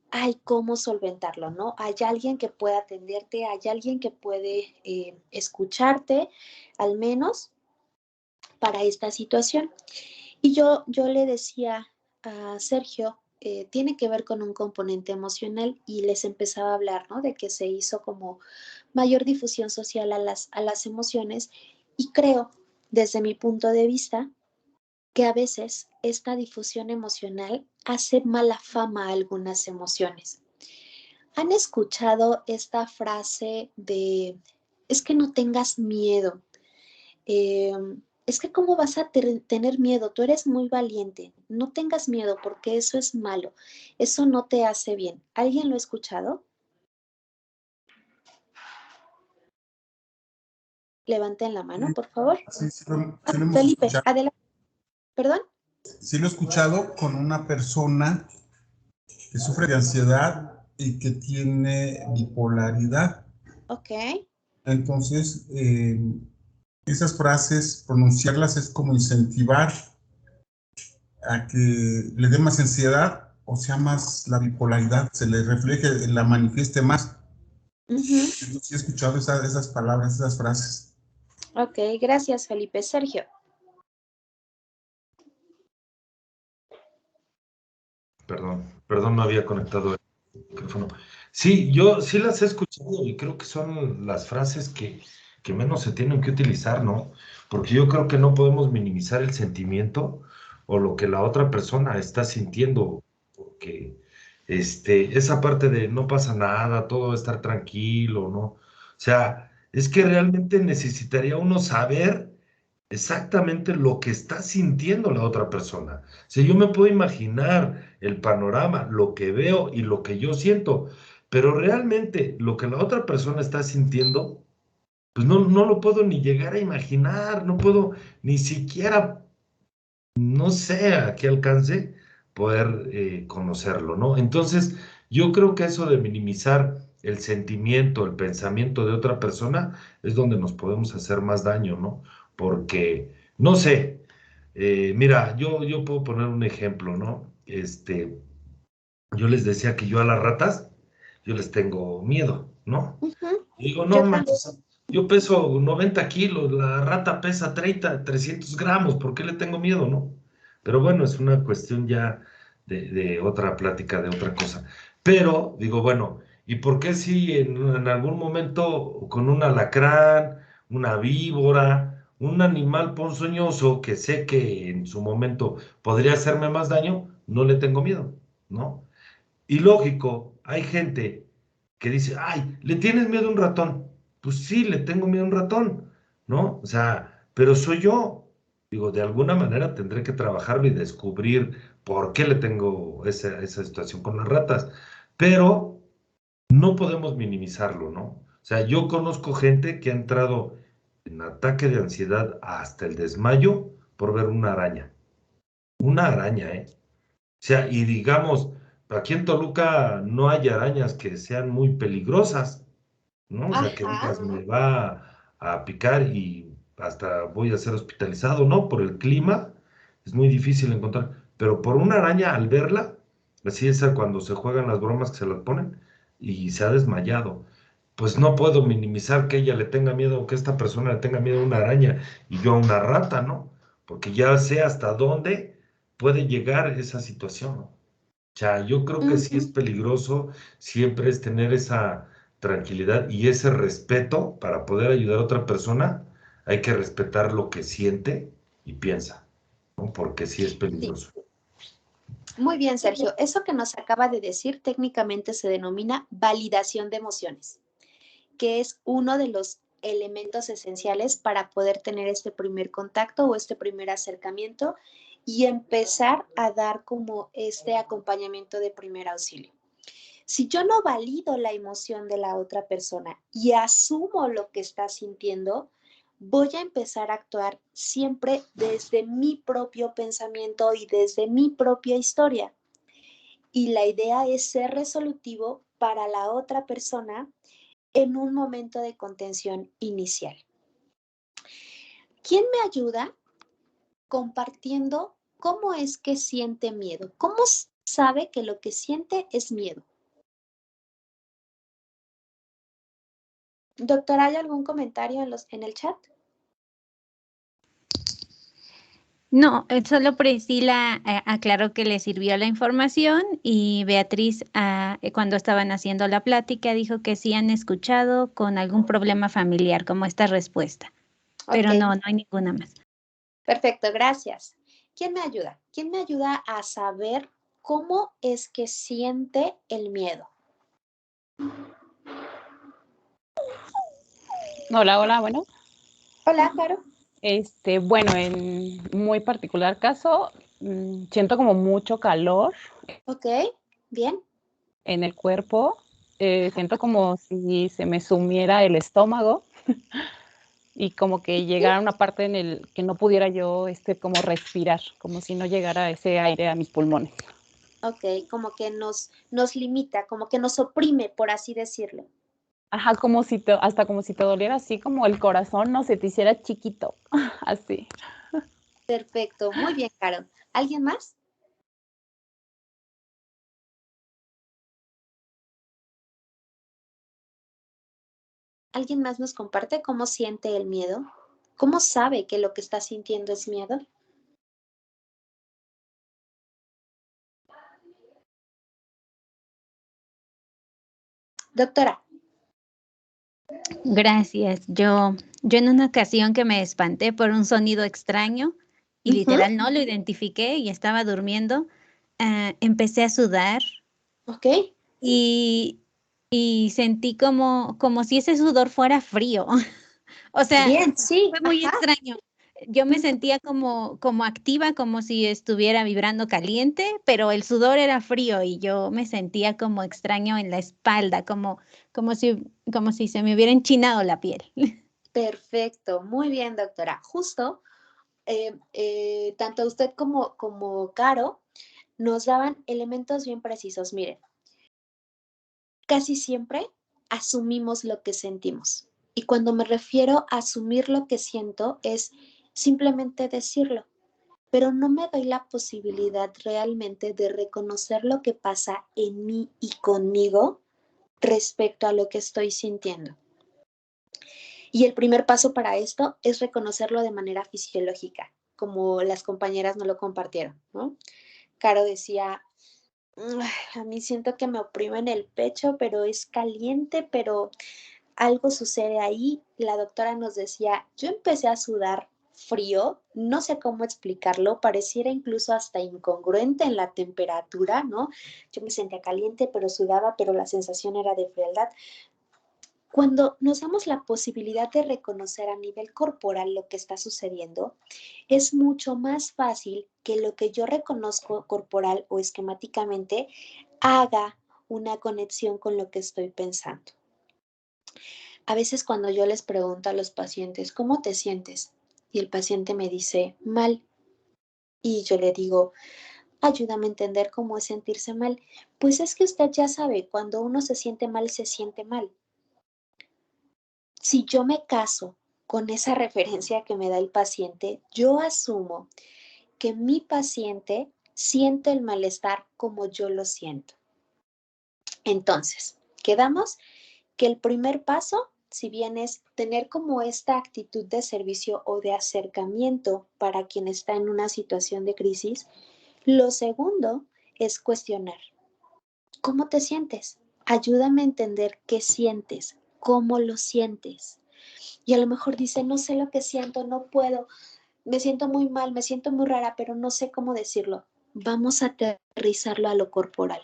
hay cómo solventarlo, ¿no? Hay alguien que puede atenderte, hay alguien que puede escucharte, al menos para esta situación. Y yo le decía a Sergio, tiene que ver con un componente emocional, y les empezaba a hablar, ¿no?, de que se hizo como mayor difusión social a las emociones, y creo, desde mi punto de vista, que a veces esta difusión emocional hace mala fama a algunas emociones. ¿Han escuchado esta frase de, es que no tengas miedo? Es que ¿cómo vas a tener miedo? Tú eres muy valiente. No tengas miedo porque eso es malo. Eso no te hace bien. ¿Alguien lo ha escuchado? Levanten la mano, por favor. Sí, sí lo hemos Felipe, escuchado. adelante. ¿Perdón? Sí lo he escuchado con una persona que sufre de ansiedad y que tiene bipolaridad. Ok. Entonces, esas frases, pronunciarlas es como incentivar a que le dé más ansiedad o sea más la bipolaridad, se le refleje, la manifieste más. Yo sí he escuchado esas palabras, esas frases. Ok, gracias Felipe. Sergio. Perdón, no había conectado el micrófono. Sí, yo sí las he escuchado y creo que son las frases que menos se tienen que utilizar, ¿no? Porque yo creo que no podemos minimizar el sentimiento o lo que la otra persona está sintiendo, porque esa parte de no pasa nada, todo va a estar tranquilo, ¿no? O sea, es que realmente necesitaría uno saber exactamente lo que está sintiendo la otra persona. O sea, yo me puedo imaginar el panorama, lo que veo y lo que yo siento, pero realmente lo que la otra persona está sintiendo, pues no lo puedo ni llegar a imaginar, no puedo ni siquiera, no sé a qué alcance poder conocerlo, ¿no? Entonces, yo creo que eso de minimizar el sentimiento, el pensamiento de otra persona es donde nos podemos hacer más daño, ¿no? Porque, no sé, mira, yo puedo poner un ejemplo, ¿no? Yo les decía que yo a las ratas, yo les tengo miedo, ¿no? Y digo, no Yo también. manches, yo peso 90 kilos, la rata pesa 300 gramos, ¿por qué le tengo miedo, no? Pero bueno, es una cuestión ya de otra plática, de otra cosa. Pero digo, bueno, ¿y por qué si en algún momento con un alacrán, una víbora, un animal ponzoñoso que sé que en su momento podría hacerme más daño, no le tengo miedo, ¿no? Y lógico, hay gente que dice, ay, ¿le tienes miedo a un ratón? Pues sí, le tengo miedo a un ratón, ¿no? O sea, pero soy yo. Digo, de alguna manera tendré que trabajarlo y descubrir por qué le tengo esa situación con las ratas. Pero no podemos minimizarlo, ¿no? O sea, yo conozco gente que ha entrado en ataque de ansiedad hasta el desmayo por ver una araña. Una araña, ¿eh? O sea, y digamos, aquí en Toluca no hay arañas que sean muy peligrosas, ¿no? O sea, que Ajá. digas, me va a picar y hasta voy a ser hospitalizado, ¿no? Por el clima es muy difícil encontrar, pero por una araña al verla, así es cuando se juegan las bromas que se las ponen y se ha desmayado. Pues no puedo minimizar que ella le tenga miedo o que esta persona le tenga miedo a una araña y yo a una rata, ¿no? Porque ya sé hasta dónde puede llegar esa situación, ¿no? O sea, yo creo que sí es peligroso, siempre es tener esa tranquilidad y ese respeto para poder ayudar a otra persona. Hay que respetar lo que siente y piensa, ¿no? Porque sí es Sí. peligroso. Muy bien, Sergio. Eso que nos acaba de decir técnicamente se denomina validación de emociones, que es uno de los elementos esenciales para poder tener este primer contacto o este primer acercamiento y empezar a dar como este acompañamiento de primer auxilio. Si yo no valido la emoción de la otra persona y asumo lo que está sintiendo, voy a empezar a actuar siempre desde mi propio pensamiento y desde mi propia historia. Y la idea es ser resolutivo para la otra persona en un momento de contención inicial. ¿Quién me ayuda compartiendo cómo es que siente miedo? ¿Cómo sabe que lo que siente es miedo? Doctora, ¿hay algún comentario en el chat? No, solo Priscila aclaró que le sirvió la información y Beatriz, cuando estaban haciendo la plática, dijo que sí han escuchado con algún problema familiar, como esta respuesta. Pero Ok. no hay ninguna más. Perfecto, gracias. ¿Quién me ayuda? ¿Quién me ayuda a saber cómo es que siente el miedo? Hola, bueno. Hola, Caro. Bueno, en muy particular caso, siento como mucho calor. Ok, bien. En el cuerpo. Siento como si se me sumiera el estómago y como que llegara una parte en el que no pudiera yo como respirar, como si no llegara ese aire a mis pulmones. Ok, como que nos limita, como que nos oprime, por así decirlo. Ajá, hasta como si te doliera así, como el corazón, no se te hiciera chiquito, así. Perfecto, muy bien, Caro. ¿Alguien más? ¿Alguien más nos comparte cómo siente el miedo? ¿Cómo sabe que lo que está sintiendo es miedo? Doctora. Gracias. Yo en una ocasión que me espanté por un sonido extraño y literal no lo identifiqué y estaba durmiendo, empecé a sudar. Ok. Y sentí como si ese sudor fuera frío. O sea, bien, sí, fue muy extraño. Yo me sentía como activa, como si estuviera vibrando caliente, pero el sudor era frío y yo me sentía como extraño en la espalda, como si se me hubiera enchinado la piel. Perfecto, muy bien, doctora. Justo, tanto usted como Caro nos daban elementos bien precisos. Miren, casi siempre asumimos lo que sentimos. Y cuando me refiero a asumir lo que siento es simplemente decirlo, pero no me doy la posibilidad realmente de reconocer lo que pasa en mí y conmigo respecto a lo que estoy sintiendo. Y el primer paso para esto es reconocerlo de manera fisiológica, como las compañeras no lo compartieron, ¿no? Caro decía, a mí siento que me oprime en el pecho, pero es caliente, pero algo sucede ahí. La doctora nos decía, yo empecé a sudar frío, no sé cómo explicarlo, pareciera incluso hasta incongruente en la temperatura, ¿no? Yo me sentía caliente, pero sudaba, pero la sensación era de frialdad. Cuando nos damos la posibilidad de reconocer a nivel corporal lo que está sucediendo, es mucho más fácil que lo que yo reconozco corporal o esquemáticamente haga una conexión con lo que estoy pensando. A veces cuando yo les pregunto a los pacientes, ¿cómo te sientes? Y el paciente me dice, mal. Y yo le digo, ayúdame a entender cómo es sentirse mal. Pues es que usted ya sabe, cuando uno se siente mal, se siente mal. Si yo me caso con esa referencia que me da el paciente, yo asumo que mi paciente siente el malestar como yo lo siento. Entonces, quedamos que el primer paso, si bien es tener como esta actitud de servicio o de acercamiento para quien está en una situación de crisis, lo segundo es cuestionar. ¿Cómo te sientes? Ayúdame a entender qué sientes, cómo lo sientes. Y a lo mejor dice, no sé lo que siento, no puedo, me siento muy mal, me siento muy rara, pero no sé cómo decirlo. Vamos a aterrizarlo a lo corporal.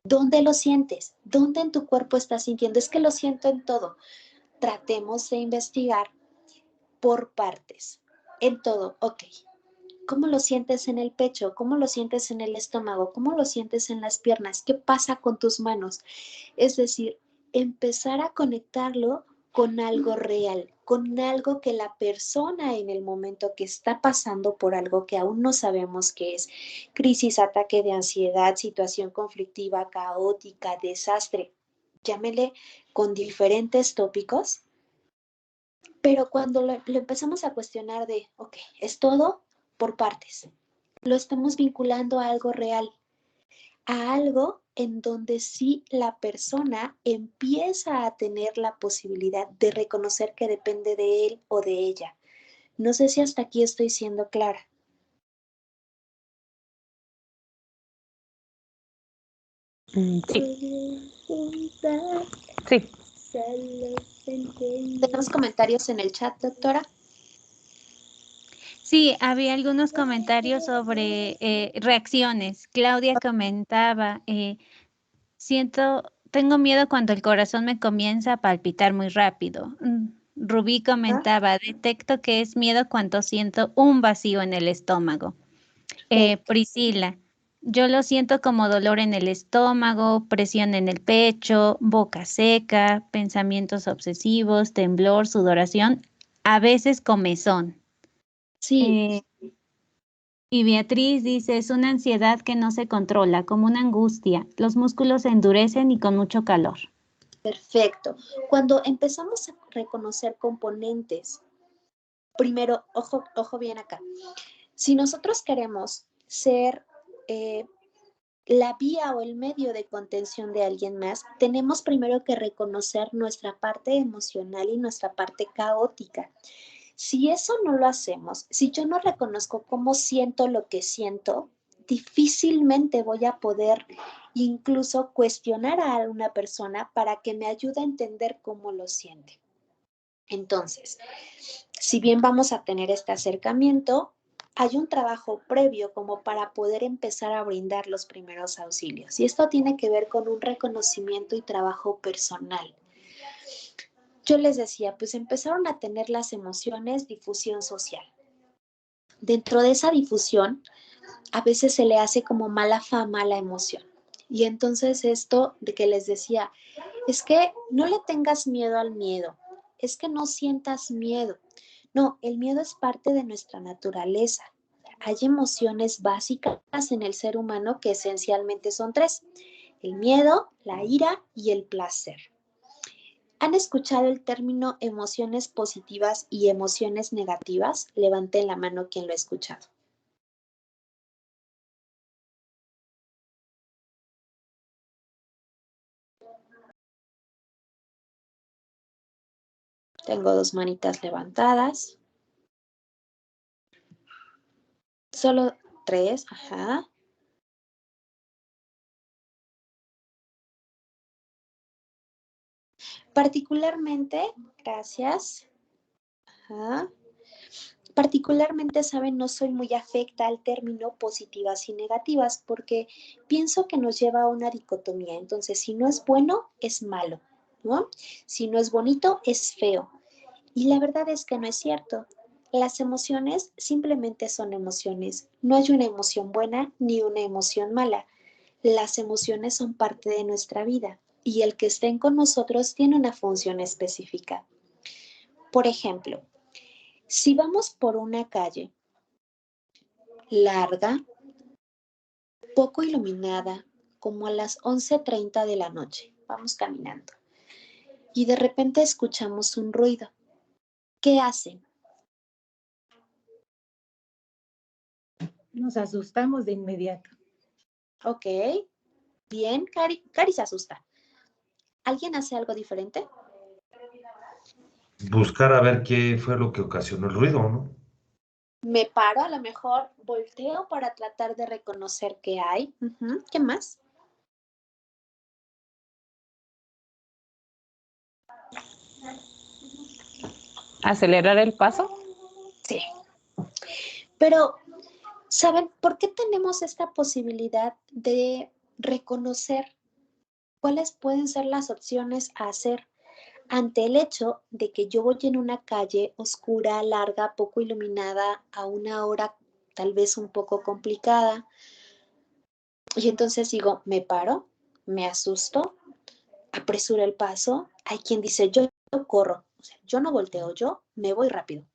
¿Dónde lo sientes? ¿Dónde en tu cuerpo estás sintiendo? Es que lo siento en todo. Tratemos de investigar por partes. En todo, ok. ¿Cómo lo sientes en el pecho? ¿Cómo lo sientes en el estómago? ¿Cómo lo sientes en las piernas? ¿Qué pasa con tus manos? Es decir, empezar a conectarlo con algo real, con algo que la persona en el momento que está pasando por algo que aún no sabemos qué es, crisis, ataque de ansiedad, situación conflictiva, caótica, desastre, llámele con diferentes tópicos, pero cuando lo empezamos a cuestionar de, ok, es todo por partes, lo estamos vinculando a algo real, a algo en donde sí la persona empieza a tener la posibilidad de reconocer que depende de él o de ella. No sé si hasta aquí estoy siendo clara. Sí. Sí. ¿Tenemos comentarios en el chat, doctora? Sí, había algunos comentarios sobre reacciones. Claudia comentaba, siento tengo miedo cuando el corazón me comienza a palpitar muy rápido. Rubí comentaba, detecto que es miedo cuando siento un vacío en el estómago. Priscila, yo lo siento como dolor en el estómago, presión en el pecho, boca seca, pensamientos obsesivos, temblor, sudoración, a veces comezón. Sí. Y Beatriz dice, es una ansiedad que no se controla, como una angustia. Los músculos se endurecen y con mucho calor. Perfecto. Cuando empezamos a reconocer componentes, primero, ojo bien acá. Si nosotros queremos ser la vía o el medio de contención de alguien más, tenemos primero que reconocer nuestra parte emocional y nuestra parte caótica. Si eso no lo hacemos, si yo no reconozco cómo siento lo que siento, difícilmente voy a poder incluso cuestionar a una persona para que me ayude a entender cómo lo siente. Entonces, si bien vamos a tener este acercamiento, hay un trabajo previo como para poder empezar a brindar los primeros auxilios. Y esto tiene que ver con un reconocimiento y trabajo personal. Yo les decía, pues empezaron a tener las emociones difusión social. Dentro de esa difusión, a veces se le hace como mala fama a la emoción. Y entonces esto de que les decía, es que no le tengas miedo al miedo, es que no sientas miedo. No, el miedo es parte de nuestra naturaleza. Hay emociones básicas en el ser humano que esencialmente son 3. El miedo, la ira y el placer. ¿Han escuchado el término emociones positivas y emociones negativas? Levanten la mano quien lo ha escuchado. Tengo 2 manitas levantadas. Solo 3, ajá. Particularmente, gracias. Ajá. Particularmente, saben, no soy muy afecta al término positivas y negativas porque pienso que nos lleva a una dicotomía. Entonces, si no es bueno, es malo, ¿no? Si no es bonito, es feo. Y la verdad es que no es cierto. Las emociones simplemente son emociones. No hay una emoción buena ni una emoción mala. Las emociones son parte de nuestra vida y el que estén con nosotros tiene una función específica. Por ejemplo, si vamos por una calle larga, poco iluminada, como a las 11:30 de la noche, vamos caminando y de repente escuchamos un ruido. ¿Qué hacen? Nos asustamos de inmediato. Ok, bien, Cari se asusta. ¿Alguien hace algo diferente? Buscar a ver qué fue lo que ocasionó el ruido, ¿no? Me paro, a lo mejor volteo para tratar de reconocer qué hay. ¿Qué más? ¿Acelerar el paso? Sí. Pero, ¿saben por qué tenemos esta posibilidad de reconocer cuáles pueden ser las opciones a hacer ante el hecho de que yo voy en una calle oscura, larga, poco iluminada, a una hora tal vez un poco complicada? Y entonces digo, me paro, me asusto, apresuro el paso. Hay quien dice, yo corro, o sea, yo no volteo, yo me voy rápido.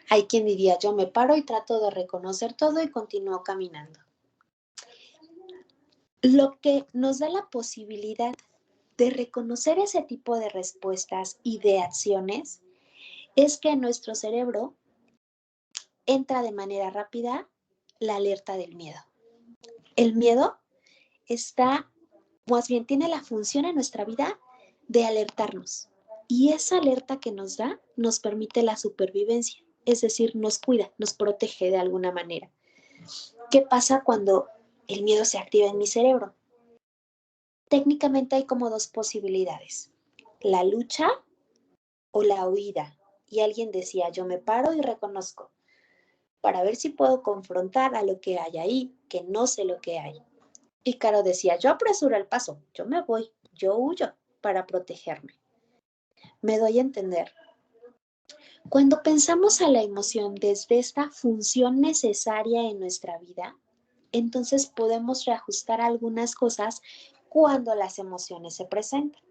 Hay quien diría, yo me paro y trato de reconocer todo y continúo caminando. Lo que nos da la posibilidad de reconocer ese tipo de respuestas y de acciones es que en nuestro cerebro entra de manera rápida la alerta del miedo. El miedo está, más bien tiene la función en nuestra vida de alertarnos. Y esa alerta que nos da nos permite la supervivencia, es decir, nos cuida, nos protege de alguna manera. ¿Qué pasa cuando el miedo se activa en mi cerebro? Técnicamente hay como 2 posibilidades, la lucha o la huida. Y alguien decía, yo me paro y reconozco, para ver si puedo confrontar a lo que hay ahí, que no sé lo que hay. Y Caro decía, yo apresuro el paso, yo me voy, yo huyo para protegerme. Me doy a entender. Cuando pensamos a la emoción desde esta función necesaria en nuestra vida, entonces podemos reajustar algunas cosas cuando las emociones se presentan.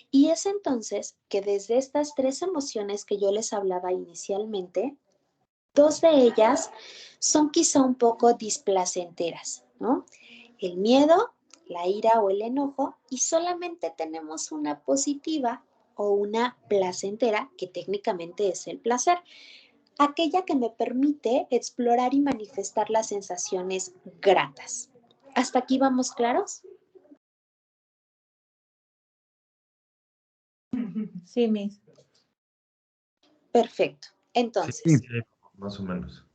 Y es entonces que desde estas 3 emociones que yo les hablaba inicialmente, 2 de ellas son quizá un poco displacenteras, ¿no? El miedo, la ira o el enojo, y solamente tenemos una positiva o una placentera, que técnicamente es el placer, aquella que me permite explorar y manifestar las sensaciones gratas. ¿Hasta aquí vamos claros? Sí, Miss. Perfecto. Entonces, Sí, más o menos.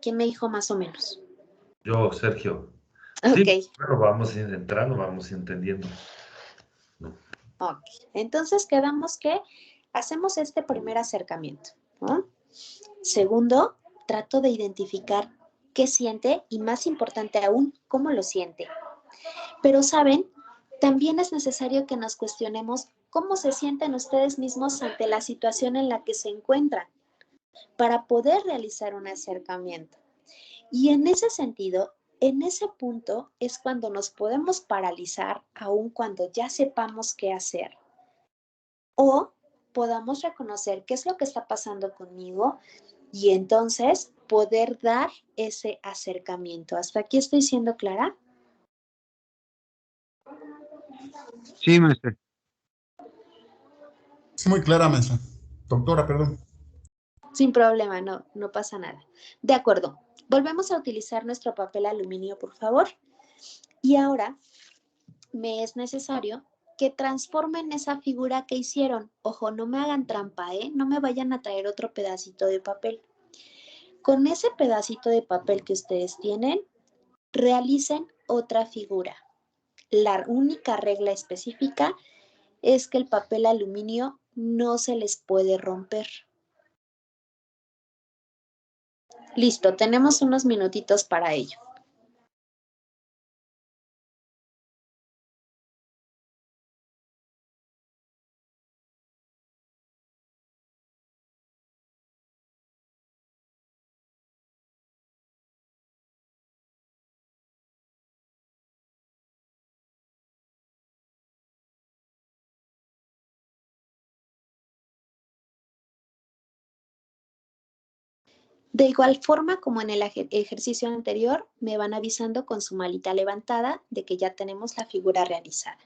¿quién me dijo más o menos? Yo, Sergio. Ok. Sí, bueno, vamos entrando, vamos entendiendo. No. Ok. Entonces quedamos que hacemos este primer acercamiento, ¿no? Segundo, trato de identificar qué siente y, más importante aún, cómo lo siente. Pero, ¿saben? También es necesario que nos cuestionemos cómo se sienten ustedes mismos ante la situación en la que se encuentran para poder realizar un acercamiento. Y en ese sentido, en ese punto es cuando nos podemos paralizar, aun cuando ya sepamos qué hacer. O podamos reconocer qué es lo que está pasando conmigo y entonces poder dar ese acercamiento. ¿Hasta aquí estoy siendo clara? Sí, maestra. Es muy clara, maestra. Doctora, perdón. Sin problema, no pasa nada. De acuerdo, volvemos a utilizar nuestro papel aluminio, por favor. Y ahora me es necesario que transformen esa figura que hicieron. Ojo, no me hagan trampa, ¿eh? No me vayan a traer otro pedacito de papel. Con ese pedacito de papel que ustedes tienen, realicen otra figura. La única regla específica es que el papel aluminio no se les puede romper. Listo, tenemos unos minutitos para ello. De igual forma como en el ejercicio anterior, me van avisando con su manita levantada de que ya tenemos la figura realizada.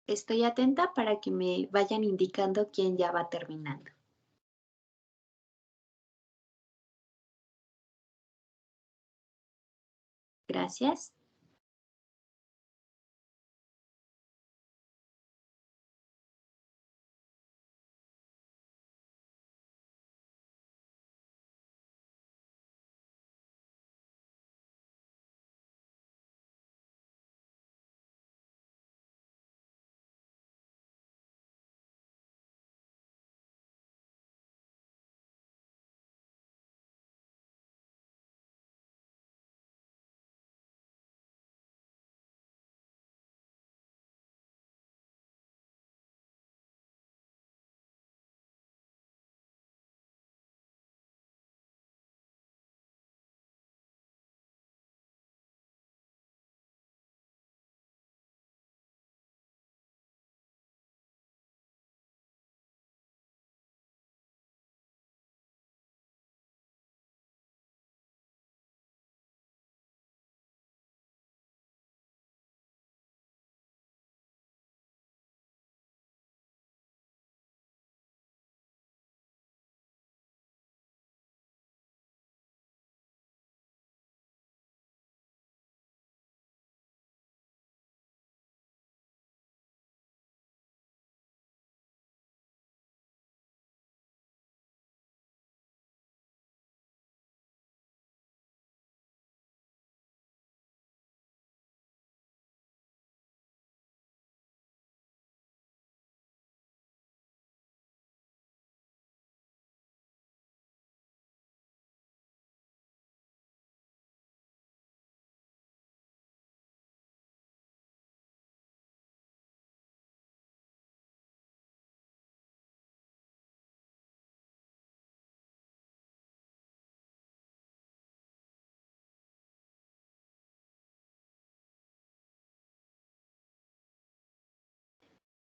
Estoy atenta para que me vayan indicando quién ya va terminando. Gracias.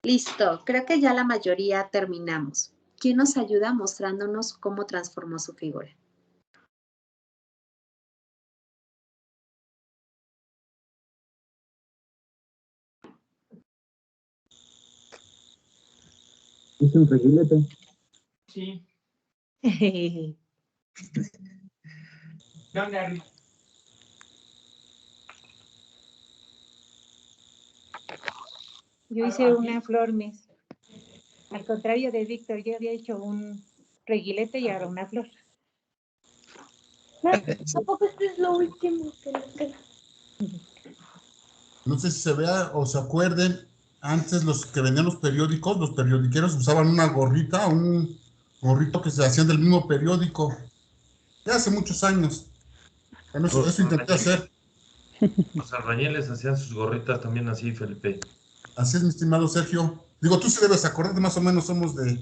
Listo, creo que ya la mayoría terminamos. ¿Quién nos ayuda mostrándonos cómo transformó su figura? Hice un reguilete. Sí. Yo hice una flor, Miss. Al contrario de Víctor, yo había hecho un reguilete y ahora una flor. Tampoco esto es lo último que nos queda. No sé si se vea o se acuerden, antes los que vendían los periódicos, los periodiqueros usaban una gorrita, un gorrito que se hacían del mismo periódico. Ya hace muchos años. Bueno, eso intenté hacer. Los albañiles hacían sus gorritas también así, Felipe. Así es, mi estimado Sergio. Digo, tú sí debes acordarte, más o menos somos de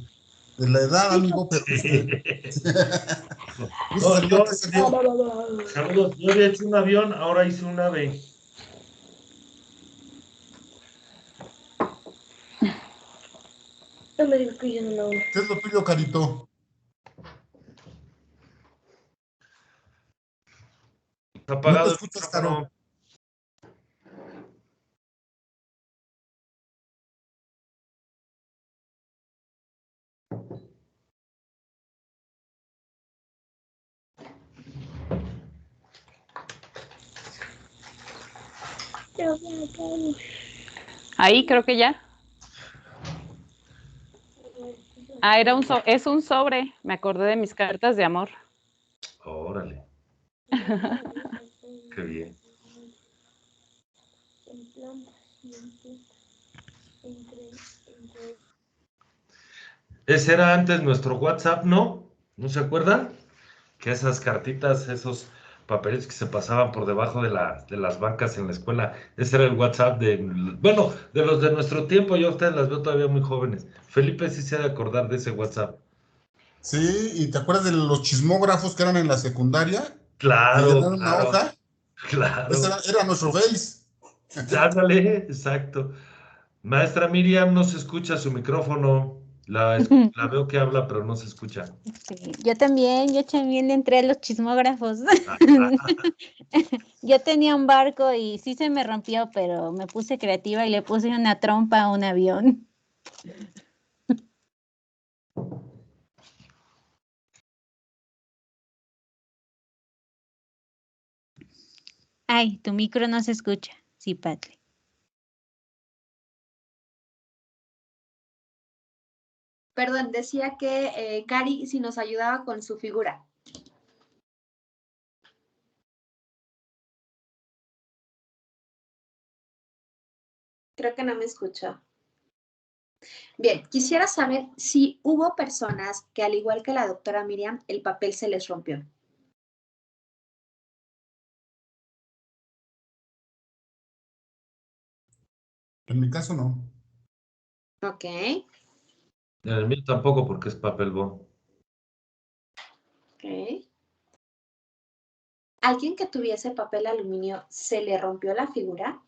la edad, amigo, pero No, yo, saludos, yo había hecho un avión, ahora hice un ave. No me digas que yo no lo hago. ¿Qué es lo tuyo, Carito? Está apagado No te el escuchas, micrófono. Caro. Ahí creo que ya. Ah, es un sobre. Me acordé de mis cartas de amor. Órale. Qué bien. Ese era antes nuestro WhatsApp, ¿no? ¿No se acuerdan? Que esas cartitas, esos papeles que se pasaban por debajo de las bancas en la escuela, ese era el WhatsApp bueno, de los de nuestro tiempo, yo a ustedes las veo todavía muy jóvenes. Felipe sí se ha de acordar de ese WhatsApp. Sí, ¿y te acuerdas de los chismógrafos que eran en la secundaria? Que Claro, llenaban una claro, hoja. claro. Era nuestro Face. Ándale, exacto. Maestra Miriam, no se escucha su micrófono. La veo que habla, pero no se escucha. Sí, yo también le entré a los chismógrafos. Yo tenía un barco y sí se me rompió, pero me puse creativa y le puse una trompa a un avión. Ay, tu micro no se escucha. Sí, Patri. Perdón, decía que Cari si nos ayudaba con su figura. Creo que no me escuchó. Bien, quisiera saber si hubo personas que, al igual que la doctora Miriam, el papel se les rompió. En mi caso, no. Ok. En el mío tampoco, porque es papel bond. Ok. ¿Alguien que tuviese papel aluminio se le rompió la figura?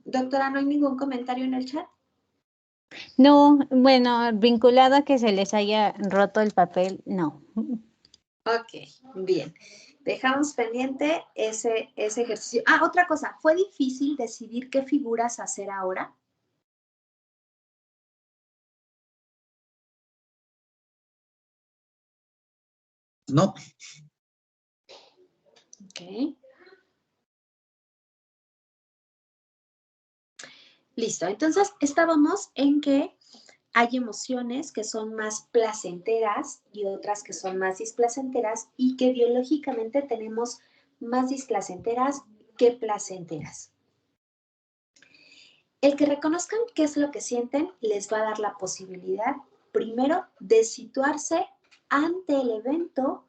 Doctora, ¿no hay ningún comentario en el chat? No, bueno, vinculado a que se les haya roto el papel, no. Ok, bien. Dejamos pendiente ese ejercicio. Ah, otra cosa, ¿fue difícil decidir qué figuras hacer ahora? No. Ok. Listo, entonces estábamos en que hay emociones que son más placenteras y otras que son más displacenteras y que biológicamente tenemos más displacenteras que placenteras. El que reconozcan qué es lo que sienten les va a dar la posibilidad, primero, de situarse ante el evento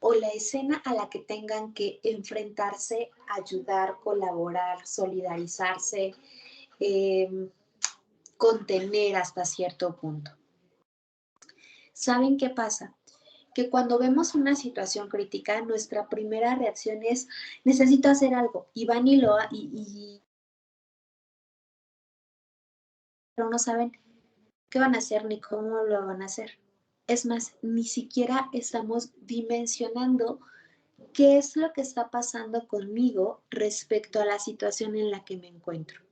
o la escena a la que tengan que enfrentarse, ayudar, colaborar, solidarizarse, contener hasta cierto punto. ¿Saben qué pasa? Que cuando vemos una situación crítica, nuestra primera reacción es, necesito hacer algo, y van pero no saben qué van a hacer ni cómo lo van a hacer. Es más, ni siquiera estamos dimensionando qué es lo que está pasando conmigo respecto a la situación en la que me encuentro.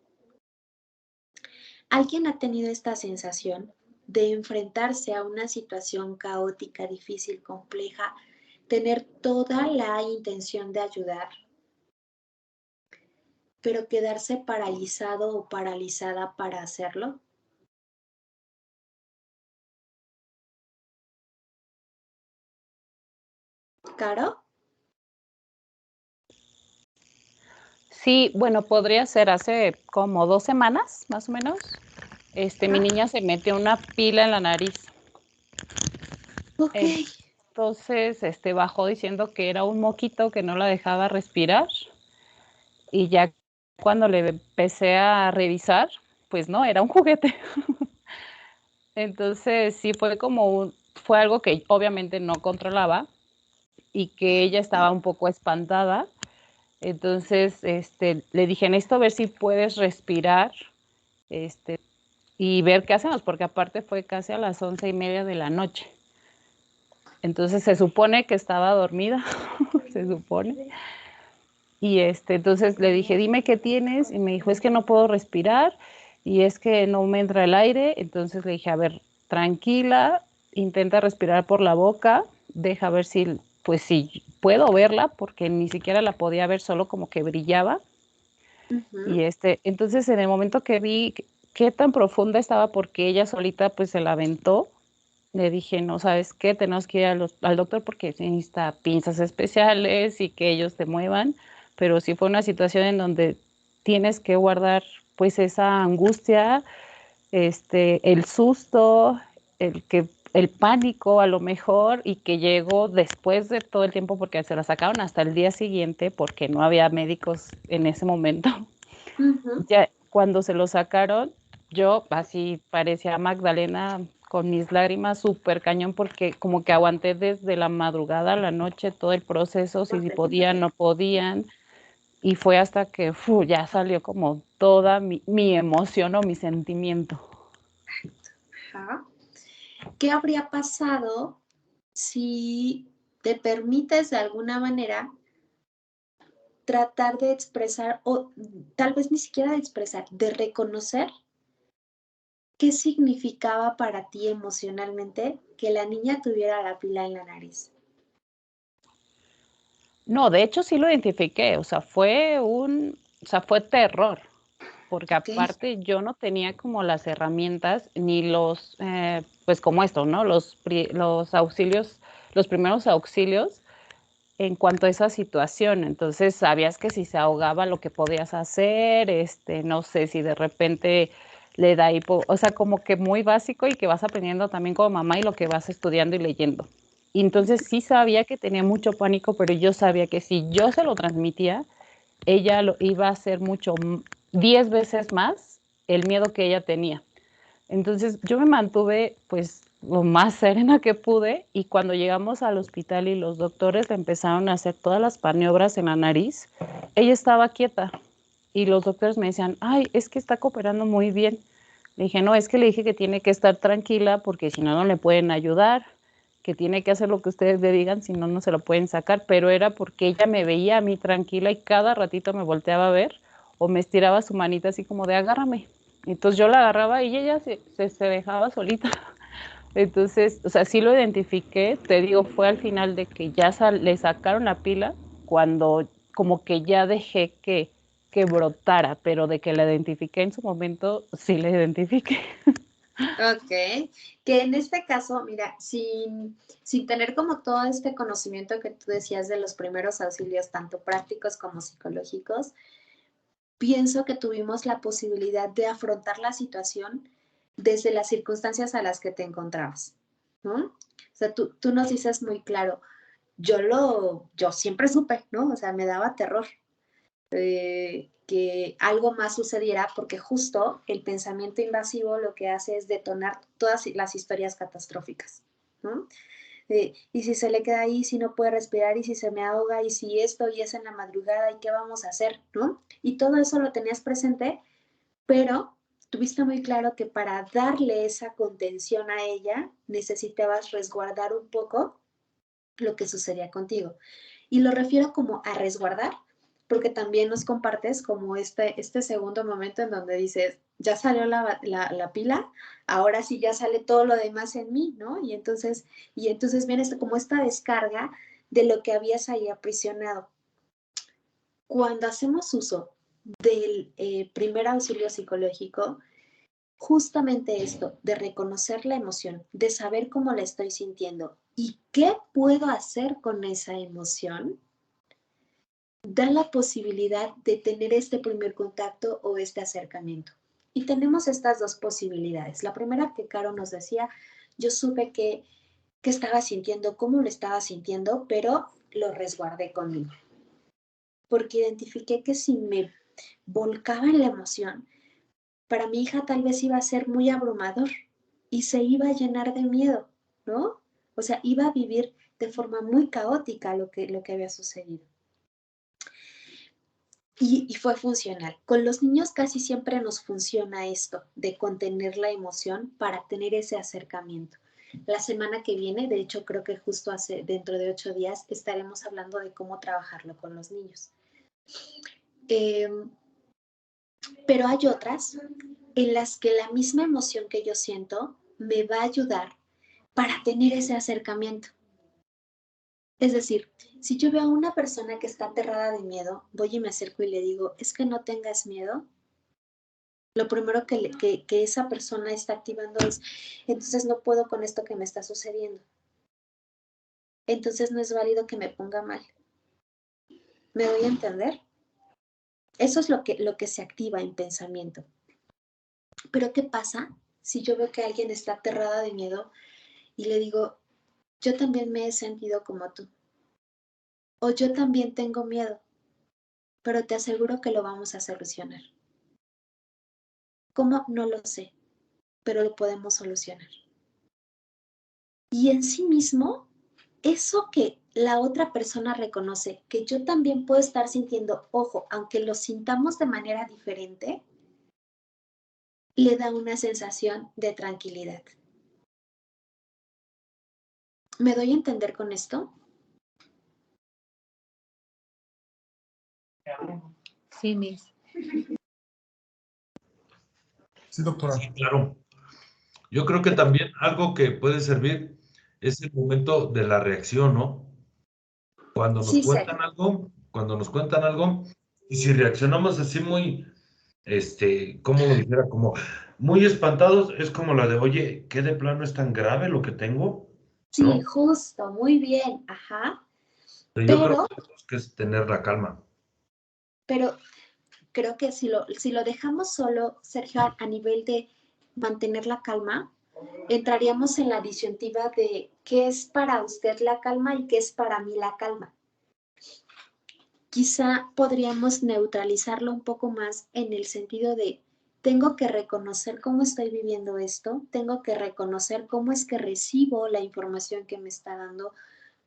¿Alguien ha tenido esta sensación de enfrentarse a una situación caótica, difícil, compleja, tener toda la intención de ayudar, pero quedarse paralizado o paralizada para hacerlo? ¿Caro? Sí, bueno, podría ser hace como 2 semanas, más o menos. Mi niña se metió una pila en la nariz. Ok. Entonces, bajó diciendo que era un moquito que no la dejaba respirar. Y ya cuando le empecé a revisar, pues no, era un juguete. Entonces, sí fue algo que obviamente no controlaba y que ella estaba un poco espantada. Entonces, le dije, necesito ver si puedes respirar, y ver qué hacemos, porque aparte fue casi a las 11:30 de la noche. Entonces se supone que estaba dormida, se supone. Y entonces le dije, dime qué tienes, y me dijo, es que no puedo respirar, y es que no me entra el aire. Entonces le dije, a ver, tranquila, intenta respirar por la boca, deja ver si puedo verla, porque ni siquiera la podía ver, solo como que brillaba. Y entonces en el momento que vi qué tan profunda estaba, porque ella solita pues se la aventó, le dije, no, ¿sabes qué? Tenemos que ir al doctor porque se necesita pinzas especiales y que ellos te muevan, pero sí fue una situación en donde tienes que guardar pues esa angustia, el susto, el pánico a lo mejor, y que llegó después de todo el tiempo, porque se la sacaron hasta el día siguiente porque no había médicos en ese momento. Ya cuando se lo sacaron, yo así parecía Magdalena con mis lágrimas súper cañón, porque como que aguanté desde la madrugada a la noche todo el proceso, si podían, no podían, y fue hasta que ya salió como toda mi emoción o mi sentimiento. Ajá. ¿Qué habría pasado si te permites de alguna manera tratar de expresar, o tal vez ni siquiera de expresar, de reconocer ¿qué significaba para ti emocionalmente que la niña tuviera la pila en la nariz? No, de hecho sí lo identifiqué, o sea, fue terror, porque Ok. aparte yo no tenía como las herramientas ni los, pues como esto, ¿no? Los auxilios, los primeros auxilios en cuanto a esa situación. Entonces sabías que si se ahogaba lo que podías hacer, no sé si de repente le da hipo, o sea, como que muy básico y que vas aprendiendo también como mamá y lo que vas estudiando y leyendo. Y entonces sí sabía que tenía mucho pánico, pero yo sabía que si yo se lo transmitía, ella lo iba a hacer 10 veces más el miedo que ella tenía. Entonces yo me mantuve pues lo más serena que pude y cuando llegamos al hospital y los doctores le empezaron a hacer todas las maniobras en la nariz, ella estaba quieta y los doctores me decían, ay, es que está cooperando muy bien. Le dije, no, es que le dije que tiene que estar tranquila porque si no, no le pueden ayudar, que tiene que hacer lo que ustedes le digan, si no, no se lo pueden sacar, pero era porque ella me veía a mí tranquila y cada ratito me volteaba a ver o me estiraba su manita así como de agárrame. Entonces yo la agarraba y ella se dejaba solita. Entonces, o sea, sí lo identifiqué, te digo, fue al final de que ya le sacaron la pila, cuando como que ya dejé que brotara, pero de que la identifiqué en su momento, sí la identifiqué. Ok, que en este caso, mira, sin tener como todo este conocimiento que tú decías de los primeros auxilios, tanto prácticos como psicológicos, pienso que tuvimos la posibilidad de afrontar la situación desde las circunstancias a las que te encontrabas, ¿no? O sea, tú nos dices muy claro, yo siempre supe, ¿no? O sea, me daba terror que algo más sucediera porque justo el pensamiento invasivo lo que hace es detonar todas las historias catastróficas, ¿no? Y si se le queda ahí, si no puede respirar, y si se me ahoga, y si esto, y es en la madrugada, y qué vamos a hacer, ¿no? Y todo eso lo tenías presente, pero tuviste muy claro que para darle esa contención a ella, necesitabas resguardar un poco lo que sucedía contigo. Y lo refiero como a resguardar, porque también nos compartes como este segundo momento en donde dices, ya salió la pila, ahora sí ya sale todo lo demás en mí, ¿no? Y entonces viene como esta descarga de lo que habías ahí aprisionado. Cuando hacemos uso del primer auxilio psicológico, justamente esto, de reconocer la emoción, de saber cómo la estoy sintiendo y qué puedo hacer con esa emoción, da la posibilidad de tener este primer contacto o este acercamiento. Y tenemos estas dos posibilidades. La primera que Caro nos decía, yo supe que estaba sintiendo, cómo lo estaba sintiendo, pero lo resguardé conmigo. Porque identifiqué que si me volcaba en la emoción, para mi hija tal vez iba a ser muy abrumador y se iba a llenar de miedo, ¿no? O sea, iba a vivir de forma muy caótica lo que había sucedido. Y fue funcional. Con los niños casi siempre nos funciona esto de contener la emoción para tener ese acercamiento. La semana que viene, de hecho creo que justo dentro de 8 días, estaremos hablando de cómo trabajarlo con los niños. Pero hay otras en las que la misma emoción que yo siento me va a ayudar para tener ese acercamiento. Es decir, si yo veo a una persona que está aterrada de miedo, voy y me acerco y le digo, es que no tengas miedo. Lo primero que esa persona está activando es, entonces no puedo con esto que me está sucediendo. Entonces no es válido que me ponga mal. ¿Me doy a entender? Eso es lo que se activa en pensamiento. Pero ¿qué pasa si yo veo que alguien está aterrada de miedo y le digo, yo también me he sentido como tú? O yo también tengo miedo, pero te aseguro que lo vamos a solucionar. ¿Cómo? No lo sé, pero lo podemos solucionar. Y en sí mismo, eso que la otra persona reconoce, que yo también puedo estar sintiendo, ojo, aunque lo sintamos de manera diferente, le da una sensación de tranquilidad. ¿Me doy a entender con esto? Sí, Miss. Sí, doctora. Claro. Yo creo que también algo que puede servir es el momento de la reacción, ¿no? Cuando nos Sí, cuentan algo, y si reaccionamos así muy, ¿cómo lo dijera? Como muy espantados, es como la de, oye, ¿qué de plano es tan grave lo que tengo? sí, ¿No? justo, muy bien, ajá. Yo creo Pero, que tenemos que tener la calma. pero creo que si lo dejamos solo, Sergio, a nivel de mantener la calma, entraríamos en la disyuntiva de qué es para usted la calma y qué es para mí la calma. Quizá podríamos neutralizarlo un poco más en el sentido de tengo que reconocer cómo estoy viviendo esto, tengo que reconocer cómo es que recibo la información que me está dando,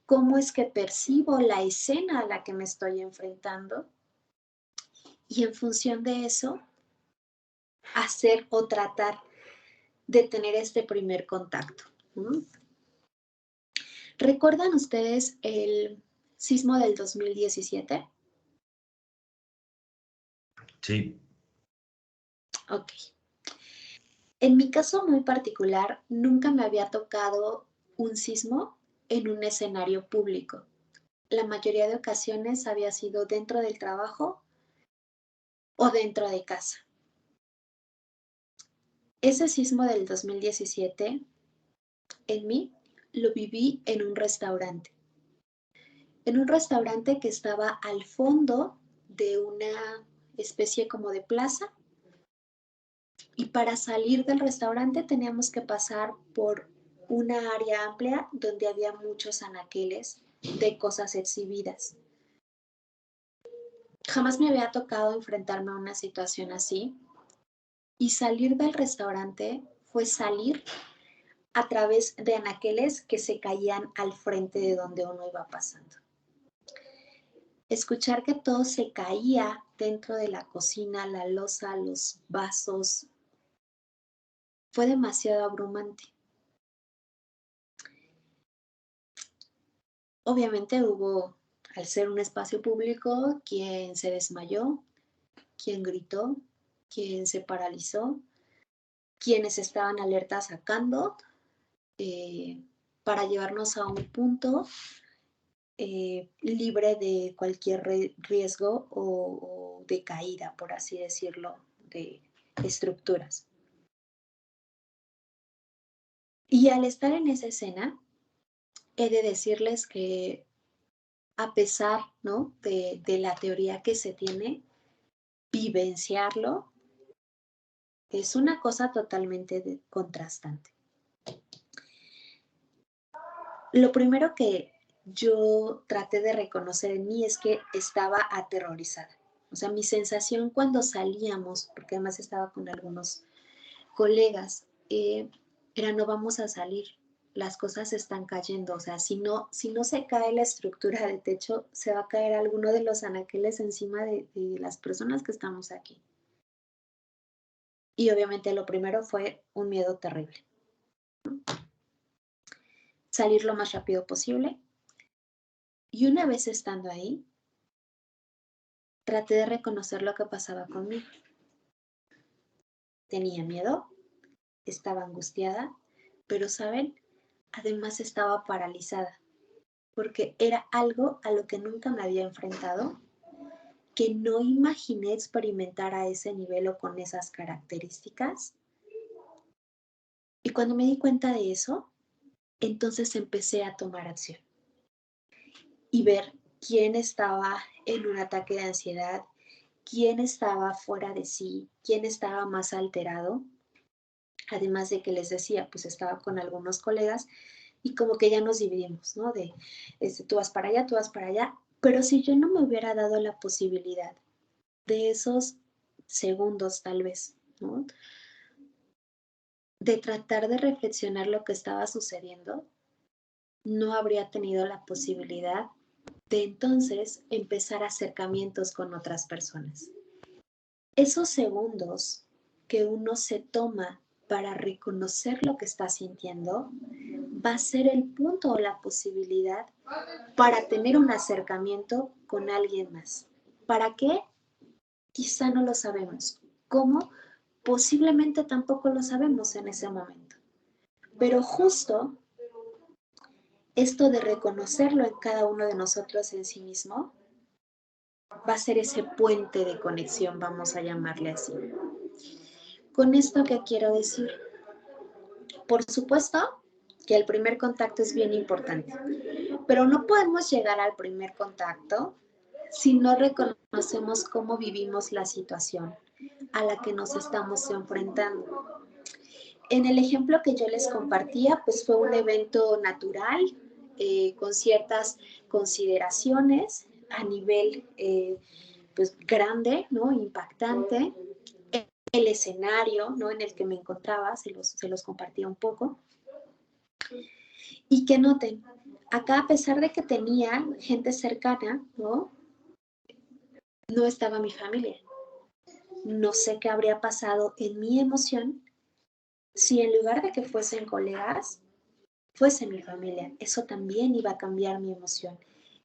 cómo es que percibo la escena a la que me estoy enfrentando y en función de eso hacer o tratar de tener este primer contacto. ¿Recuerdan ustedes el sismo del 2017? Sí. Ok. En mi caso muy particular, nunca me había tocado un sismo en un escenario público. La mayoría de ocasiones había sido dentro del trabajo o dentro de casa. Ese sismo del 2017, en mí, lo viví en un restaurante. En un restaurante que estaba al fondo de una especie como de plaza. Y para salir del restaurante teníamos que pasar por una área amplia donde había muchos anaqueles de cosas exhibidas. Jamás me había tocado enfrentarme a una situación así y salir del restaurante fue salir a través de anaqueles que se caían al frente de donde uno iba pasando. Escuchar que todo se caía dentro de la cocina, la loza, los vasos, fue demasiado abrumante. Obviamente hubo, al ser un espacio público, quien se desmayó, quien gritó, quien se paralizó, quienes estaban alerta sacando para llevarnos a un punto libre de cualquier riesgo o de caída, por así decirlo, de estructuras. Y al estar en esa escena, he de decirles que a pesar, ¿no?, de la teoría que se tiene, vivenciarlo es una cosa totalmente contrastante. Lo primero que yo traté de reconocer en mí es que estaba aterrorizada. O sea, mi sensación cuando salíamos, porque además estaba con algunos colegas, era no vamos a salir, las cosas están cayendo. O sea, si no se cae la estructura de techo, se va a caer alguno de los anaqueles encima de las personas que estamos aquí. Y obviamente lo primero fue un miedo terrible. Salir lo más rápido posible. Y una vez estando ahí, traté de reconocer lo que pasaba conmigo. Tenía miedo, estaba angustiada, pero, ¿saben? Además estaba paralizada, porque era algo a lo que nunca me había enfrentado, que no imaginé experimentar a ese nivel o con esas características. Y cuando me di cuenta de eso, entonces empecé a tomar acción y ver quién estaba en un ataque de ansiedad, quién estaba fuera de sí, quién estaba más alterado. Además de que les decía, pues estaba con algunos colegas y como que ya nos dividimos, ¿no? De tú vas para allá, pero si yo no me hubiera dado la posibilidad de esos segundos tal vez, ¿no?, de tratar de reflexionar lo que estaba sucediendo, no habría tenido la posibilidad de entonces empezar acercamientos con otras personas. Esos segundos que uno se toma para reconocer lo que está sintiendo va a ser el punto o la posibilidad para tener un acercamiento con alguien más. ¿Para qué? Quizá no lo sabemos. ¿Cómo? Posiblemente tampoco lo sabemos en ese momento. Pero justo esto de reconocerlo en cada uno de nosotros en sí mismo va a ser ese puente de conexión, vamos a llamarle así. Con esto, ¿qué quiero decir? Por supuesto que el primer contacto es bien importante, pero no podemos llegar al primer contacto si no reconocemos cómo vivimos la situación a la que nos estamos enfrentando. En el ejemplo que yo les compartía, pues fue un evento natural, con ciertas consideraciones a nivel pues grande, ¿no? Impactante. El escenario, ¿no? En el que me encontraba, se los compartía un poco. Y que noten, acá a pesar de que tenía gente cercana, ¿no? No estaba mi familia. No sé qué habría pasado en mi emoción si en lugar de que fuesen colegas, fuese mi familia. Eso también iba a cambiar mi emoción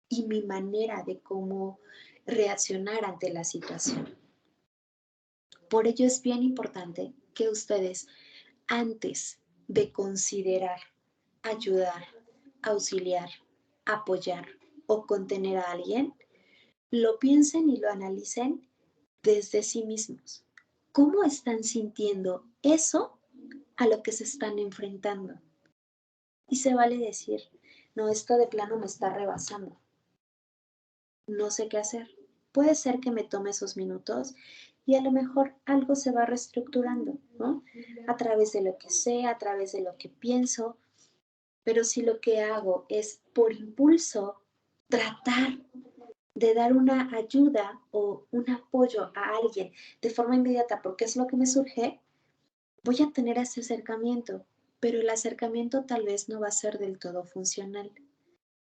y mi manera de cómo reaccionar ante la situación. Por ello es bien importante que ustedes, antes de considerar ayudar, auxiliar, apoyar o contener a alguien, lo piensen y lo analicen desde sí mismos. ¿Cómo están sintiendo eso a lo que se están enfrentando? Y se vale decir, no, esto de plano me está rebasando. No sé qué hacer. Puede ser que me tome esos minutos y a lo mejor algo se va reestructurando, ¿no? A través de lo que sé, a través de lo que pienso. Pero si lo que hago es por impulso tratar de dar una ayuda o un apoyo a alguien de forma inmediata porque es lo que me surge, voy a tener ese acercamiento, pero el acercamiento tal vez no va a ser del todo funcional.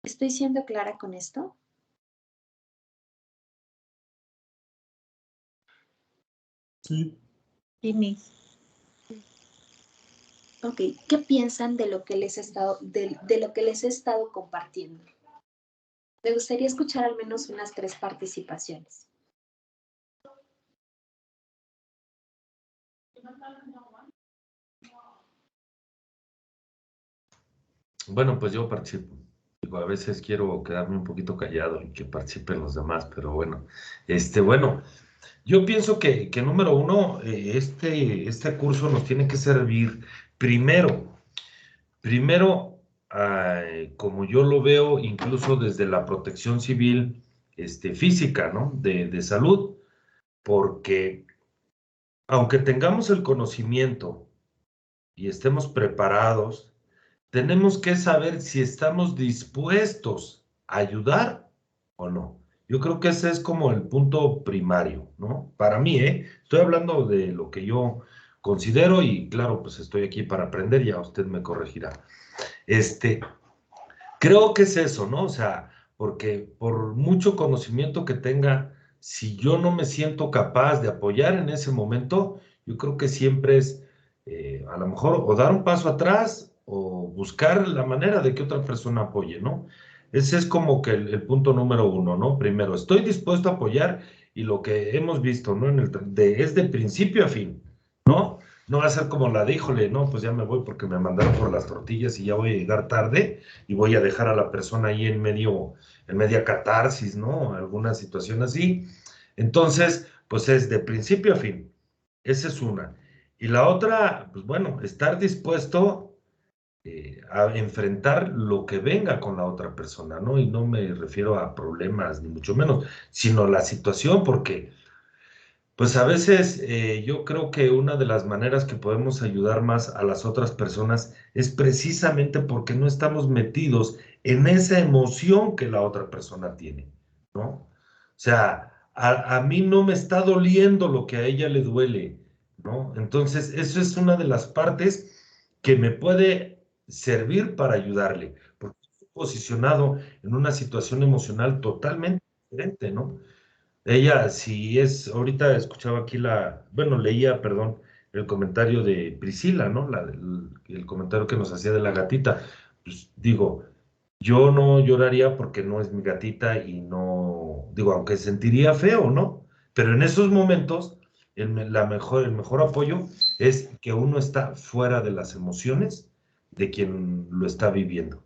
¿Estoy siendo clara con esto? Sí. Ok, ¿qué piensan de lo que les he estado, de lo que les he estado compartiendo? Me gustaría escuchar al menos unas 3 participaciones. Bueno, pues yo participo. Digo, a veces quiero quedarme un poquito callado y que participen los demás, pero bueno. Bueno, yo pienso que número uno, este curso nos tiene que servir primero, como yo lo veo, incluso desde la protección civil, física, ¿no? De salud, porque aunque tengamos el conocimiento y estemos preparados, tenemos que saber si estamos dispuestos a ayudar o no. Yo creo que ese es como el punto primario, ¿no? Para mí, estoy hablando de lo que yo considero y claro, pues estoy aquí para aprender, ya usted me corregirá. Creo que es eso, ¿no? O sea, porque por mucho conocimiento que tenga, si yo no me siento capaz de apoyar en ese momento, yo creo que siempre es a lo mejor o dar un paso atrás o buscar la manera de que otra persona apoye, ¿no? Ese es como que el punto número uno, ¿no? Primero, estoy dispuesto a apoyar y lo que hemos visto, ¿no? Es de principio a fin, ¿no? No va a ser como la de, híjole, no, pues ya me voy porque me mandaron por las tortillas y ya voy a llegar tarde y voy a dejar a la persona ahí en media catarsis, ¿no? Alguna situación así. Entonces, pues es de principio a fin. Esa es una. Y la otra, pues bueno, estar dispuesto a enfrentar lo que venga con la otra persona, ¿no? Y no me refiero a problemas, ni mucho menos, sino la situación, porque pues a veces yo creo que una de las maneras que podemos ayudar más a las otras personas es precisamente porque no estamos metidos en esa emoción que la otra persona tiene, ¿no? O sea, a mí no me está doliendo lo que a ella le duele, ¿no? Entonces, eso es una de las partes que me puede servir para ayudarle, porque estoy posicionado en una situación emocional totalmente diferente, ¿no? Ella, si es, ahorita escuchaba aquí leía, perdón, el comentario de Priscila, ¿no? El comentario que nos hacía de la gatita. Pues digo, yo no lloraría porque no es mi gatita y no, digo, aunque sentiría feo, ¿no? Pero en esos momentos, el mejor apoyo es que uno está fuera de las emociones, de quien lo está viviendo.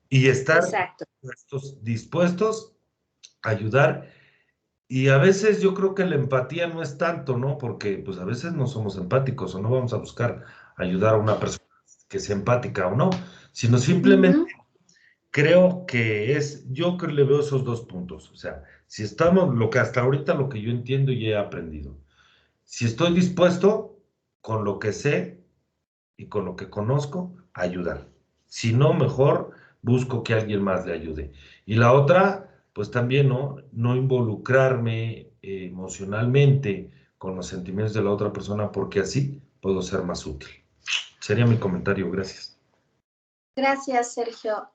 Y estar dispuestos a ayudar. Y a veces yo creo que la empatía no es tanto, ¿no? Porque pues a veces no somos empáticos o no vamos a buscar ayudar a una persona que sea empática o no, sino simplemente creo que yo creo que le veo esos dos puntos. O sea, si estamos, lo que hasta ahorita lo que yo entiendo y he aprendido, si estoy dispuesto con lo que sé y con lo que conozco, a ayudar. Si no, mejor busco que alguien más le ayude. Y la otra, pues también, no involucrarme emocionalmente con los sentimientos de la otra persona, porque así puedo ser más útil. Sería mi comentario, gracias. Gracias, Sergio.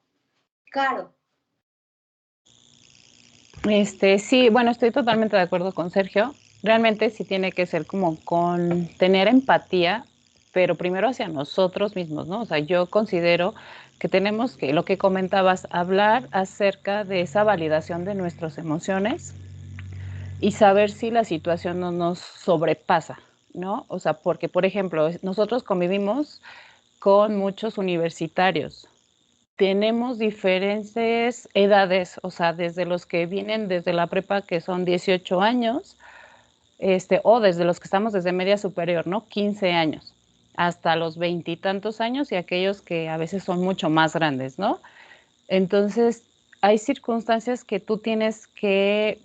Caro. Sí, bueno, estoy totalmente de acuerdo con Sergio. Realmente sí tiene que ser como con tener empatía, pero primero hacia nosotros mismos, ¿no? O sea, yo considero que tenemos que, lo que comentabas, hablar acerca de esa validación de nuestras emociones y saber si la situación no nos sobrepasa, ¿no? O sea, porque, por ejemplo, nosotros convivimos con muchos universitarios. Tenemos diferentes edades, o sea, desde los que vienen desde la prepa, que son 18 años, o desde los que estamos desde media superior, ¿no? 15 años, hasta los 20 y tantos años, y aquellos que a veces son mucho más grandes, ¿no? Entonces, hay circunstancias que tú tienes que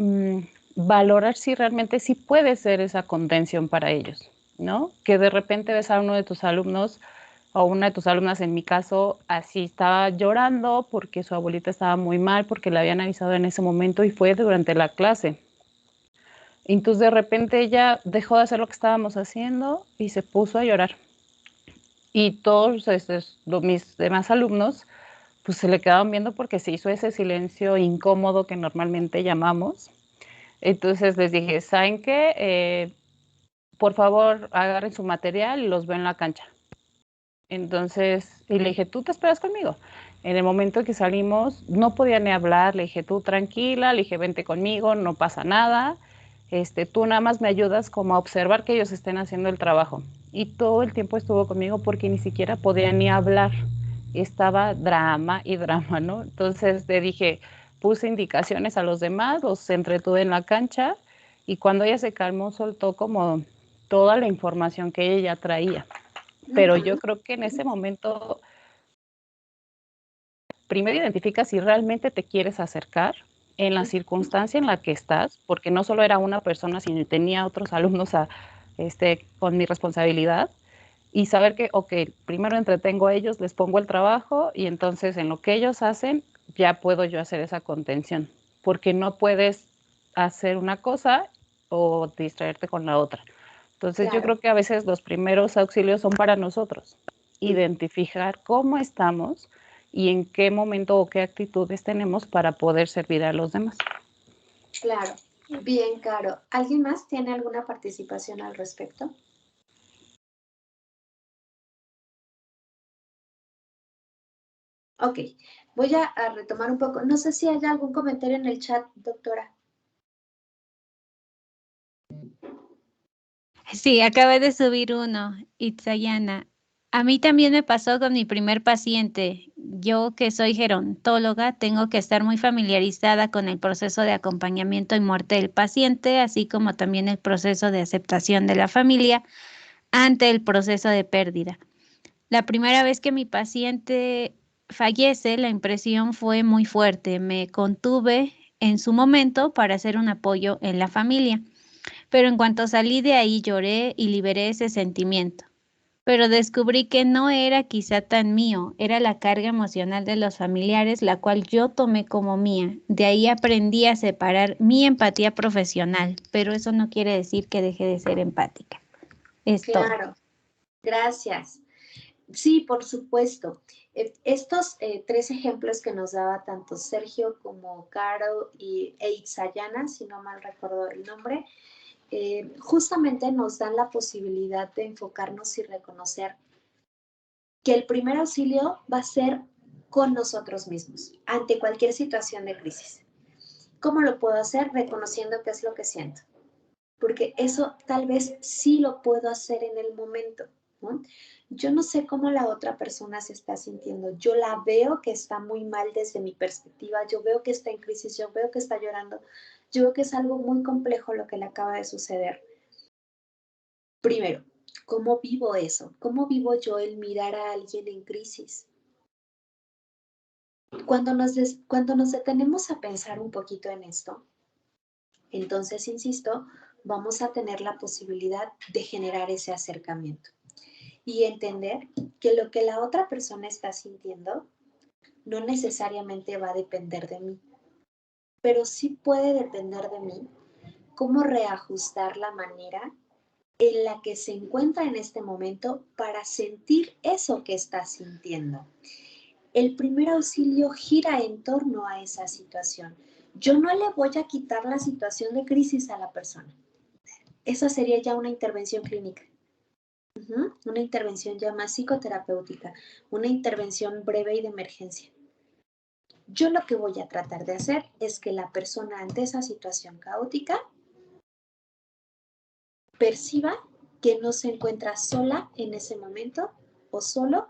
valorar si realmente sí puede ser esa contención para ellos, ¿no? Que de repente ves a uno de tus alumnos o una de tus alumnas, en mi caso, así estaba llorando porque su abuelita estaba muy mal, porque le habían avisado en ese momento y fue durante la clase. Entonces de repente ella dejó de hacer lo que estábamos haciendo y se puso a llorar. Y todos mis demás alumnos pues se le quedaban viendo porque se hizo ese silencio incómodo que normalmente llamamos. Entonces les dije, ¿saben qué? Por favor, agarren su material y los veo en la cancha. Entonces, y le dije, ¿tú te esperas conmigo? En el momento que salimos, no podía ni hablar, le dije, tú tranquila, le dije, vente conmigo, no pasa nada, tú nada más me ayudas como a observar que ellos estén haciendo el trabajo. Y todo el tiempo estuvo conmigo porque ni siquiera podía ni hablar, estaba drama y drama, ¿no? Entonces le dije, puse indicaciones a los demás, los entretuve en la cancha y cuando ella se calmó, soltó como toda la información que ella ya traía. Pero yo creo que en ese momento, primero identifica si realmente te quieres acercar en la circunstancia en la que estás, porque no solo era una persona, sino tenía otros alumnos con mi responsabilidad, y saber que, ok, primero entretengo a ellos, les pongo el trabajo, y entonces en lo que ellos hacen, ya puedo yo hacer esa contención, porque no puedes hacer una cosa o distraerte con la otra. Entonces yo creo que a veces los primeros auxilios son para nosotros, identificar cómo estamos y en qué momento o qué actitudes tenemos para poder servir a los demás. Claro, bien, Caro. ¿Alguien más tiene alguna participación al respecto? Ok, voy a retomar un poco. No sé si hay algún comentario en el chat, doctora. Sí, acabé de subir uno, Itzayana. A mí también me pasó con mi primer paciente. Yo, que soy gerontóloga, tengo que estar muy familiarizada con el proceso de acompañamiento y muerte del paciente, así como también el proceso de aceptación de la familia ante el proceso de pérdida. La primera vez que mi paciente fallece, la impresión fue muy fuerte. Me contuve en su momento para hacer un apoyo en la familia. Pero en cuanto salí de ahí lloré y liberé ese sentimiento. Pero descubrí que no era quizá tan mío, era la carga emocional de los familiares, la cual yo tomé como mía. De ahí aprendí a separar mi empatía profesional, pero eso no quiere decir que deje de ser empática. Claro, gracias. Sí, por supuesto. Estos 3 ejemplos que nos daba tanto Sergio como Caro e Itzayana, si no mal recuerdo el nombre, justamente nos dan la posibilidad de enfocarnos y reconocer que el primer auxilio va a ser con nosotros mismos, ante cualquier situación de crisis. ¿Cómo lo puedo hacer? Reconociendo qué es lo que siento. Porque eso tal vez sí lo puedo hacer en el momento. ¿no? Yo no sé cómo la otra persona se está sintiendo. Yo la veo que está muy mal desde mi perspectiva. Yo veo que está en crisis. Yo veo que está llorando. Yo veo que es algo muy complejo lo que le acaba de suceder. Primero, ¿cómo vivo eso? ¿Cómo vivo yo el mirar a alguien en crisis? Cuando nos detenemos a pensar un poquito en esto, entonces, insisto, vamos a tener la posibilidad de generar ese acercamiento y entender que lo que la otra persona está sintiendo no necesariamente va a depender de mí, pero sí puede depender de mí cómo reajustar la manera en la que se encuentra en este momento para sentir eso que está sintiendo. El primer auxilio gira en torno a esa situación. Yo no le voy a quitar la situación de crisis a la persona. Esa sería ya una intervención clínica. Una intervención ya más psicoterapéutica, una intervención breve y de emergencia. Yo lo que voy a tratar de hacer es que la persona ante esa situación caótica perciba que no se encuentra sola en ese momento o solo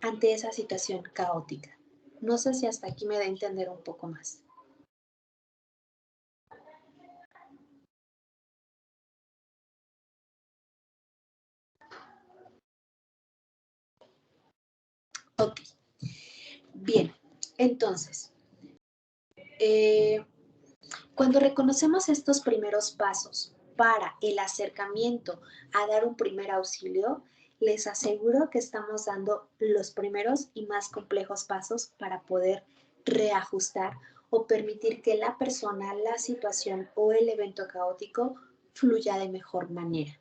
ante esa situación caótica. No sé si hasta aquí me da a entender un poco más. Ok. Bien, entonces, cuando reconocemos estos primeros pasos para el acercamiento a dar un primer auxilio, les aseguro que estamos dando los primeros y más complejos pasos para poder reajustar o permitir que la persona, la situación o el evento caótico fluya de mejor manera.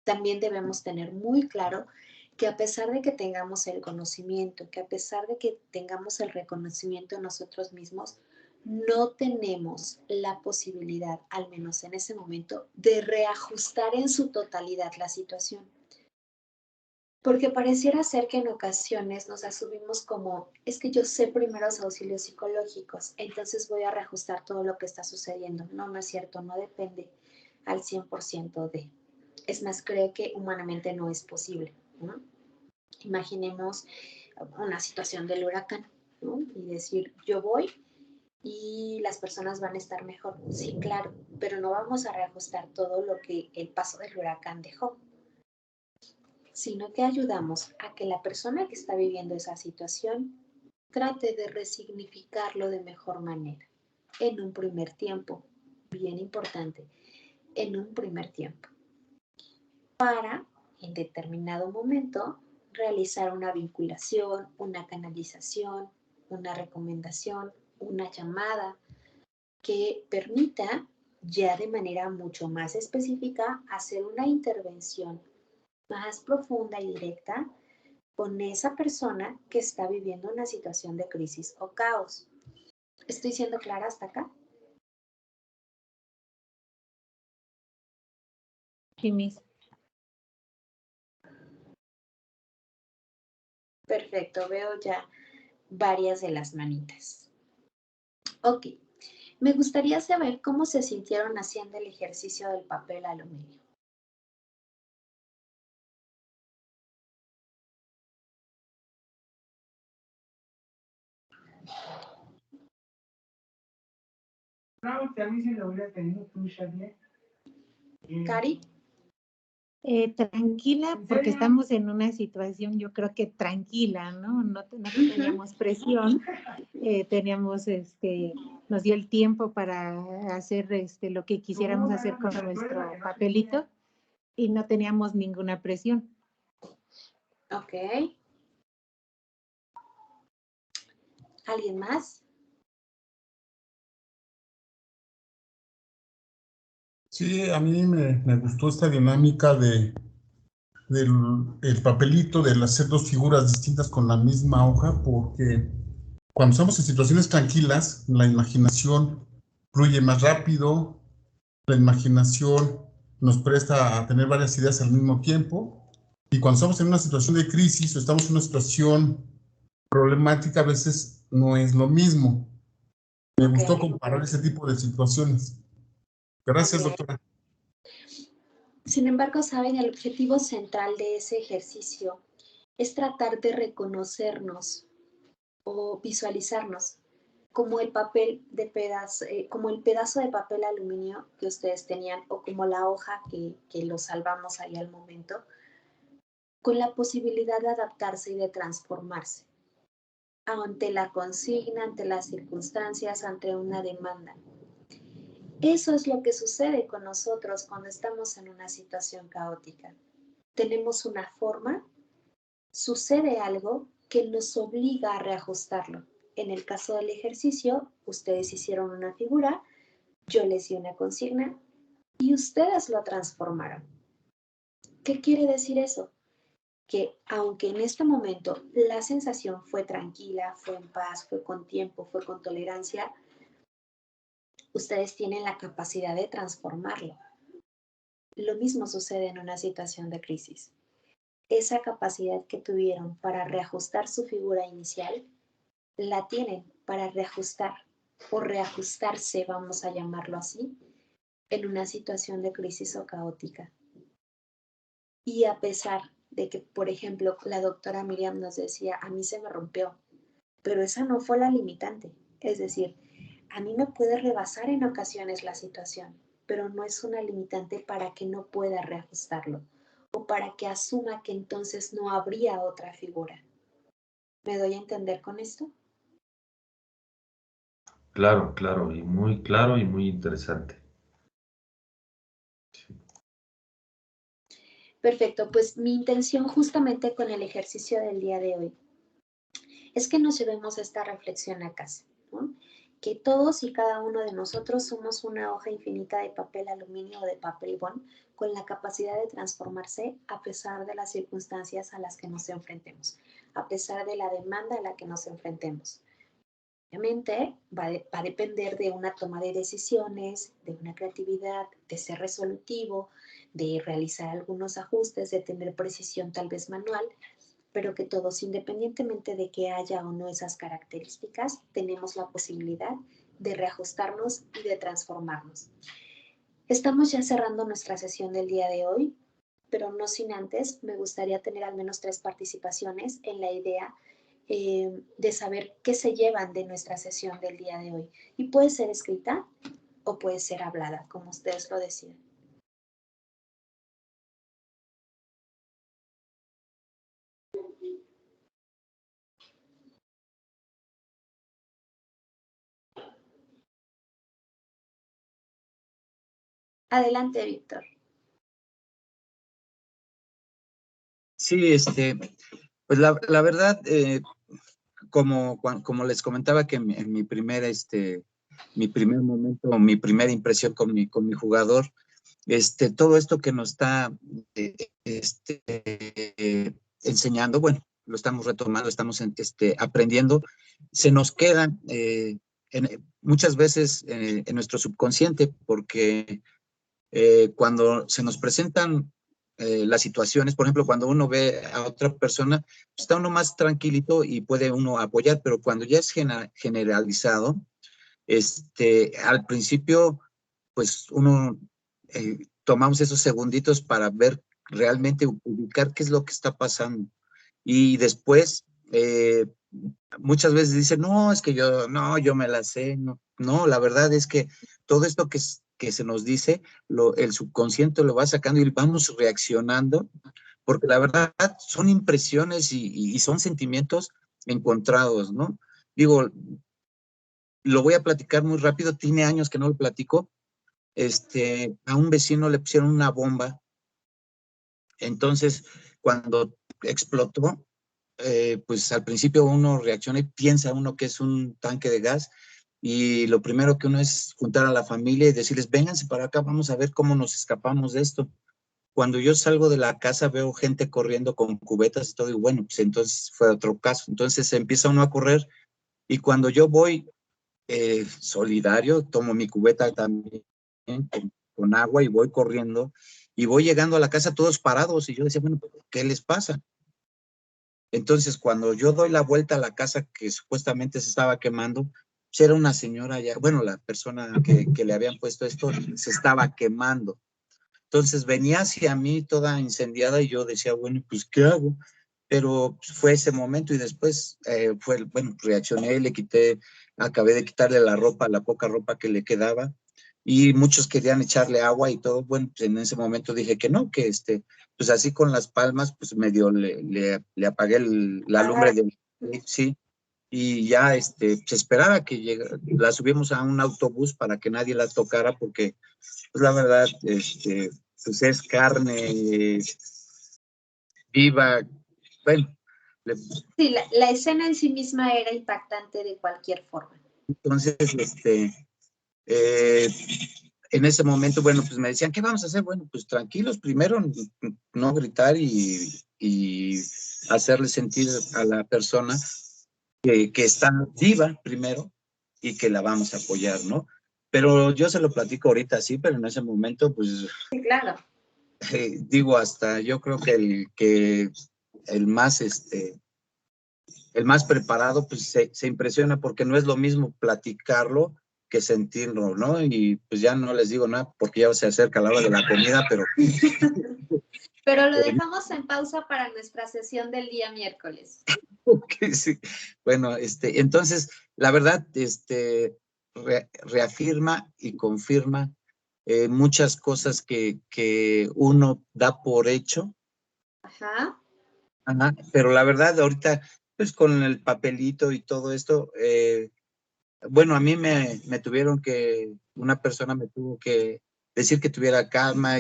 También debemos tener muy claro que a pesar de que tengamos el conocimiento, que a pesar de que tengamos el reconocimiento de nosotros mismos, no tenemos la posibilidad, al menos en ese momento, de reajustar en su totalidad la situación. Porque pareciera ser que en ocasiones nos asumimos como, es que yo sé primeros auxilios psicológicos, entonces voy a reajustar todo lo que está sucediendo. No, no es cierto, no depende al 100% de. Es más, creo que humanamente no es posible, ¿no? Imaginemos una situación del huracán, ¿no? Y decir, yo voy y las personas van a estar mejor. Sí, claro, pero no vamos a reajustar todo lo que el paso del huracán dejó, sino que ayudamos a que la persona que está viviendo esa situación trate de resignificarlo de mejor manera, en un primer tiempo, bien importante, en un primer tiempo, para, en determinado momento, realizar una vinculación, una canalización, una recomendación, una llamada que permita ya de manera mucho más específica hacer una intervención más profunda y directa con esa persona que está viviendo una situación de crisis o caos. ¿Estoy siendo clara hasta acá? Sí, Miss. Perfecto, veo ya varias de las manitas. Ok, me gustaría saber cómo se sintieron haciendo el ejercicio del papel aluminio. Cari. Tranquila, porque estamos en una situación, yo creo que tranquila, ¿no? No teníamos presión, teníamos, nos dio el tiempo para hacer lo que quisiéramos hacer con nuestro papelito y no teníamos ninguna presión. Ok. ¿Alguien más? Sí, a mí me gustó esta dinámica del el papelito, de hacer dos figuras distintas con la misma hoja, porque cuando estamos en situaciones tranquilas, la imaginación fluye más rápido, la imaginación nos presta a tener varias ideas al mismo tiempo, y cuando estamos en una situación de crisis o estamos en una situación problemática, a veces no es lo mismo. Me gustó comparar ese tipo de situaciones. Gracias, doctora. Sin embargo, saben, el objetivo central de ese ejercicio es tratar de reconocernos o visualizarnos como el papel de pedazo, como el pedazo de papel aluminio que ustedes tenían o como la hoja que lo salvamos ahí al momento, con la posibilidad de adaptarse y de transformarse ante la consigna, ante las circunstancias, ante una demanda. Eso es lo que sucede con nosotros cuando estamos en una situación caótica. Tenemos una forma, sucede algo que nos obliga a reajustarlo. En el caso del ejercicio, ustedes hicieron una figura, yo les di una consigna y ustedes lo transformaron. ¿Qué quiere decir eso? Que aunque en este momento la sensación fue tranquila, fue en paz, fue con tiempo, fue con tolerancia, ustedes tienen la capacidad de transformarlo. Lo mismo sucede en una situación de crisis. Esa capacidad que tuvieron para reajustar su figura inicial, la tienen para reajustar o reajustarse, vamos a llamarlo así, en una situación de crisis o caótica. Y a pesar de que, por ejemplo, la doctora Miriam nos decía, a mí se me rompió, pero esa no fue la limitante. Es decir, a mí me puede rebasar en ocasiones la situación, pero no es una limitante para que no pueda reajustarlo o para que asuma que entonces no habría otra figura. ¿Me doy a entender con esto? Claro, claro y muy interesante. Perfecto, pues mi intención justamente con el ejercicio del día de hoy es que nos llevemos esta reflexión a casa, ¿no? Que todos y cada uno de nosotros somos una hoja infinita de papel aluminio o de papel bond con la capacidad de transformarse a pesar de las circunstancias a las que nos enfrentemos, a pesar de la demanda a la que nos enfrentemos. Obviamente va a depender de una toma de decisiones, de una creatividad, de ser resolutivo, de realizar algunos ajustes, de tener precisión tal vez manual, pero que todos, independientemente de que haya o no esas características, tenemos la posibilidad de reajustarnos y de transformarnos. Estamos ya cerrando nuestra sesión del día de hoy, pero no sin antes, me gustaría tener al menos 3 participaciones en la idea de saber qué se llevan de nuestra sesión del día de hoy. Y puede ser escrita o puede ser hablada, como ustedes lo decían. Adelante, Víctor. Sí, pues la verdad, como les comentaba que en mi primer momento, mi primera impresión con mi jugador, todo esto que nos está enseñando, bueno, lo estamos retomando, estamos aprendiendo, se nos queda muchas veces en nuestro subconsciente, porque cuando se nos presentan las situaciones, por ejemplo, cuando uno ve a otra persona, está uno más tranquilito y puede uno apoyar, pero cuando ya es generalizado, al principio, pues uno tomamos esos segunditos para ver realmente, ubicar qué es lo que está pasando. Y después, muchas veces dicen, no, es que yo me la sé. No, la verdad es que todo esto que se nos dice, el subconsciente lo va sacando y vamos reaccionando, porque la verdad son impresiones y son sentimientos encontrados, ¿no? Digo, lo voy a platicar muy rápido, tiene años que no lo platico. A un vecino le pusieron una bomba, entonces cuando explotó, pues al principio uno reacciona y piensa uno que es un tanque de gas, y lo primero que uno es juntar a la familia y decirles, vénganse para acá, vamos a ver cómo nos escapamos de esto. Cuando yo salgo de la casa veo gente corriendo con cubetas y todo, y bueno, pues entonces fue otro caso. Entonces empieza uno a correr, y cuando yo voy solidario, tomo mi cubeta también con agua y voy corriendo, y voy llegando a la casa todos parados, y yo decía, bueno, ¿qué les pasa? Entonces, cuando yo doy la vuelta a la casa que supuestamente se estaba quemando, pues era una señora ya, bueno, la persona que le habían puesto esto se estaba quemando. Entonces venía hacia mí toda incendiada y yo decía, bueno, pues, ¿qué hago? Pero fue ese momento y después bueno, reaccioné, acabé de quitarle la ropa, la poca ropa que le quedaba, y muchos querían echarle agua y todo. Bueno, pues en ese momento dije que no, que pues así con las palmas, pues medio le apagué la lumbre sí, y ya se esperaba que llegara, la subimos a un autobús para que nadie la tocara, porque pues la verdad, pues es carne viva. Bueno, sí, la escena en sí misma era impactante de cualquier forma. Entonces, en ese momento, bueno, pues me decían, ¿qué vamos a hacer? Bueno, pues tranquilos, primero no gritar y hacerle sentir a la persona que está viva primero y que la vamos a apoyar, ¿no? Pero yo se lo platico ahorita, sí, pero en ese momento, pues... Sí, claro. Digo, hasta yo creo que el más, el más preparado, pues se impresiona, porque no es lo mismo platicarlo que sentirlo, ¿no? Y pues ya no les digo nada porque ya se acerca la hora de la comida, pero... Pero lo dejamos en pausa para nuestra sesión del día miércoles. Okay, sí. Bueno, entonces, la verdad, reafirma y confirma muchas cosas que uno da por hecho. Ajá. Ajá, pero la verdad, ahorita, pues con el papelito y todo esto, bueno, a mí me tuvieron una persona me tuvo que decir que tuviera calma,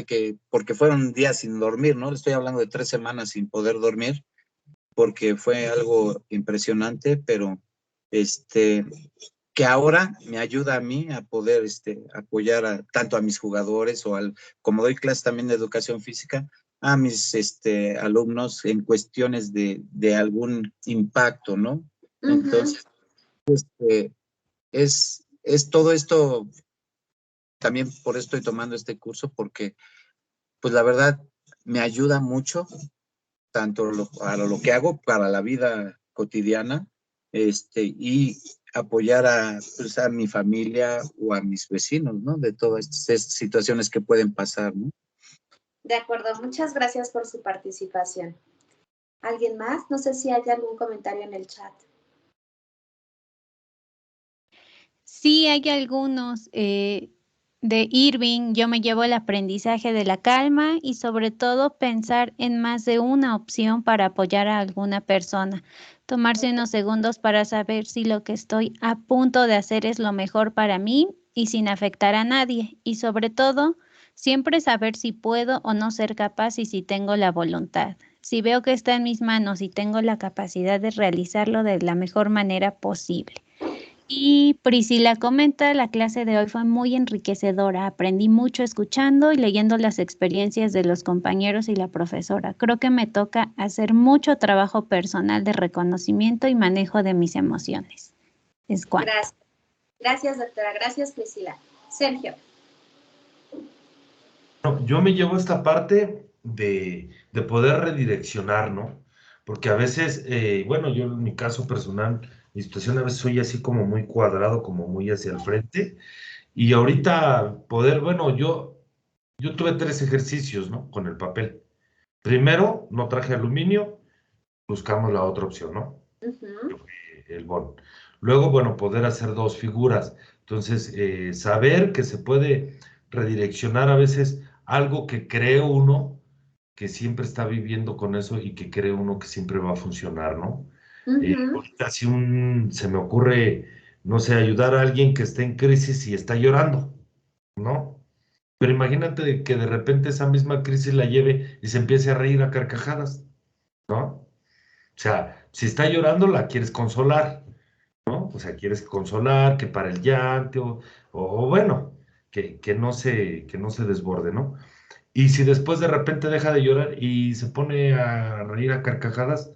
porque fueron días sin dormir, ¿no? Le estoy hablando de 3 semanas sin poder dormir, porque fue algo impresionante, pero que ahora me ayuda a mí a poder apoyar tanto a mis jugadores como doy clases también de educación física, a mis alumnos en cuestiones de algún impacto, ¿no? Entonces, es todo esto, también por eso estoy tomando este curso, porque pues la verdad me ayuda mucho, tanto para lo que hago, para la vida cotidiana, y apoyar pues, a mi familia o a mis vecinos, ¿no? De todas estas situaciones que pueden pasar, ¿no? De acuerdo, muchas gracias por su participación. ¿Alguien más? No sé si hay algún comentario en el chat. Sí, hay algunos. De Irving, yo me llevo el aprendizaje de la calma y sobre todo pensar en más de una opción para apoyar a alguna persona. Tomarse unos segundos para saber si lo que estoy a punto de hacer es lo mejor para mí y sin afectar a nadie. Y sobre todo, siempre saber si puedo o no ser capaz y si tengo la voluntad. Si veo que está en mis manos y tengo la capacidad de realizarlo de la mejor manera posible. Y Priscila comenta, la clase de hoy fue muy enriquecedora. Aprendí mucho escuchando y leyendo las experiencias de los compañeros y la profesora. Creo que me toca hacer mucho trabajo personal de reconocimiento y manejo de mis emociones. Es cuanto. Gracias. Gracias, doctora. Gracias, Priscila. Sergio. Yo me llevo esta parte de poder redireccionar, ¿no? Porque a veces, bueno, yo en mi caso personal, mi situación a veces soy así como muy cuadrado, como muy hacia el frente. Y ahorita poder, bueno, yo tuve 3 ejercicios, ¿no? Con el papel. Primero, no traje aluminio, buscamos la otra opción, ¿no? El bon. Luego, bueno, poder hacer 2 figuras. Entonces, saber que se puede redireccionar a veces algo que cree uno que siempre está viviendo con eso y que cree uno que siempre va a funcionar, ¿no? Ahorita si se me ocurre, no sé, ayudar a alguien que esté en crisis y está llorando, ¿no? Pero imagínate que de repente esa misma crisis la lleve y se empiece a reír a carcajadas, ¿no? O sea, si está llorando, la quieres consolar, ¿no? O sea, quieres consolar, que para el llanto, o bueno, que no se desborde, ¿no? Y si después de repente deja de llorar y se pone a reír a carcajadas,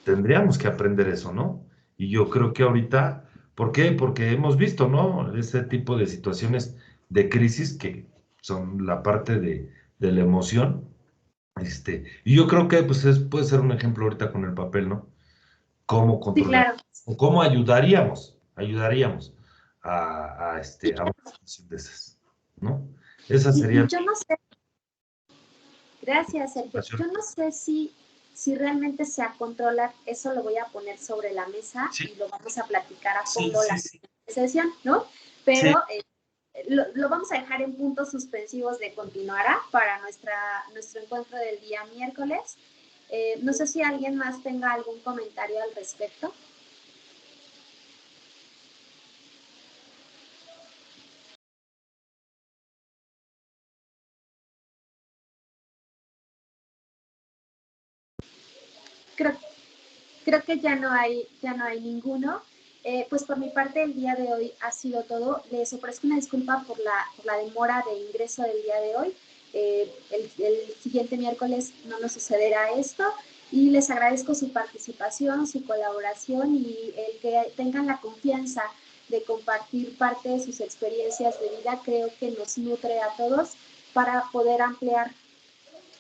tendríamos que aprender eso, ¿no? Y yo creo que ahorita, ¿por qué? Porque hemos visto, ¿no? Ese tipo de situaciones de crisis que son la parte de la emoción. Y yo creo que pues puede ser un ejemplo ahorita con el papel, ¿no? Cómo controlar, Sí, claro. o cómo ayudaríamos a una situación de esas, ¿no? Esa sería... Yo no sé. Gracias, Sergio. Yo no sé si realmente se controla, eso lo voy a poner sobre la mesa y lo vamos a platicar a fondo la sesión, ¿no? Pero lo vamos a dejar en puntos suspensivos de continuará para nuestro encuentro del día miércoles. No sé si alguien más tenga algún comentario al respecto. Creo que ya no hay ninguno. Pues por mi parte el día de hoy ha sido todo. Les ofrezco una disculpa por la demora de ingreso del día de hoy. El siguiente miércoles no nos sucederá esto y les agradezco su participación, su colaboración y el que tengan la confianza de compartir parte de sus experiencias de vida. Creo que nos nutre a todos para poder ampliar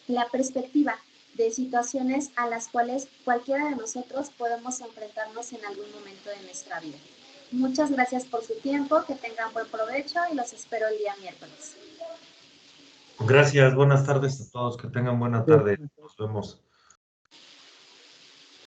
la perspectiva de situaciones a las cuales cualquiera de nosotros podemos enfrentarnos en algún momento de nuestra vida. Muchas gracias por su tiempo, que tengan buen provecho y los espero el día miércoles. Gracias, buenas tardes a todos, que tengan buena tarde, nos vemos.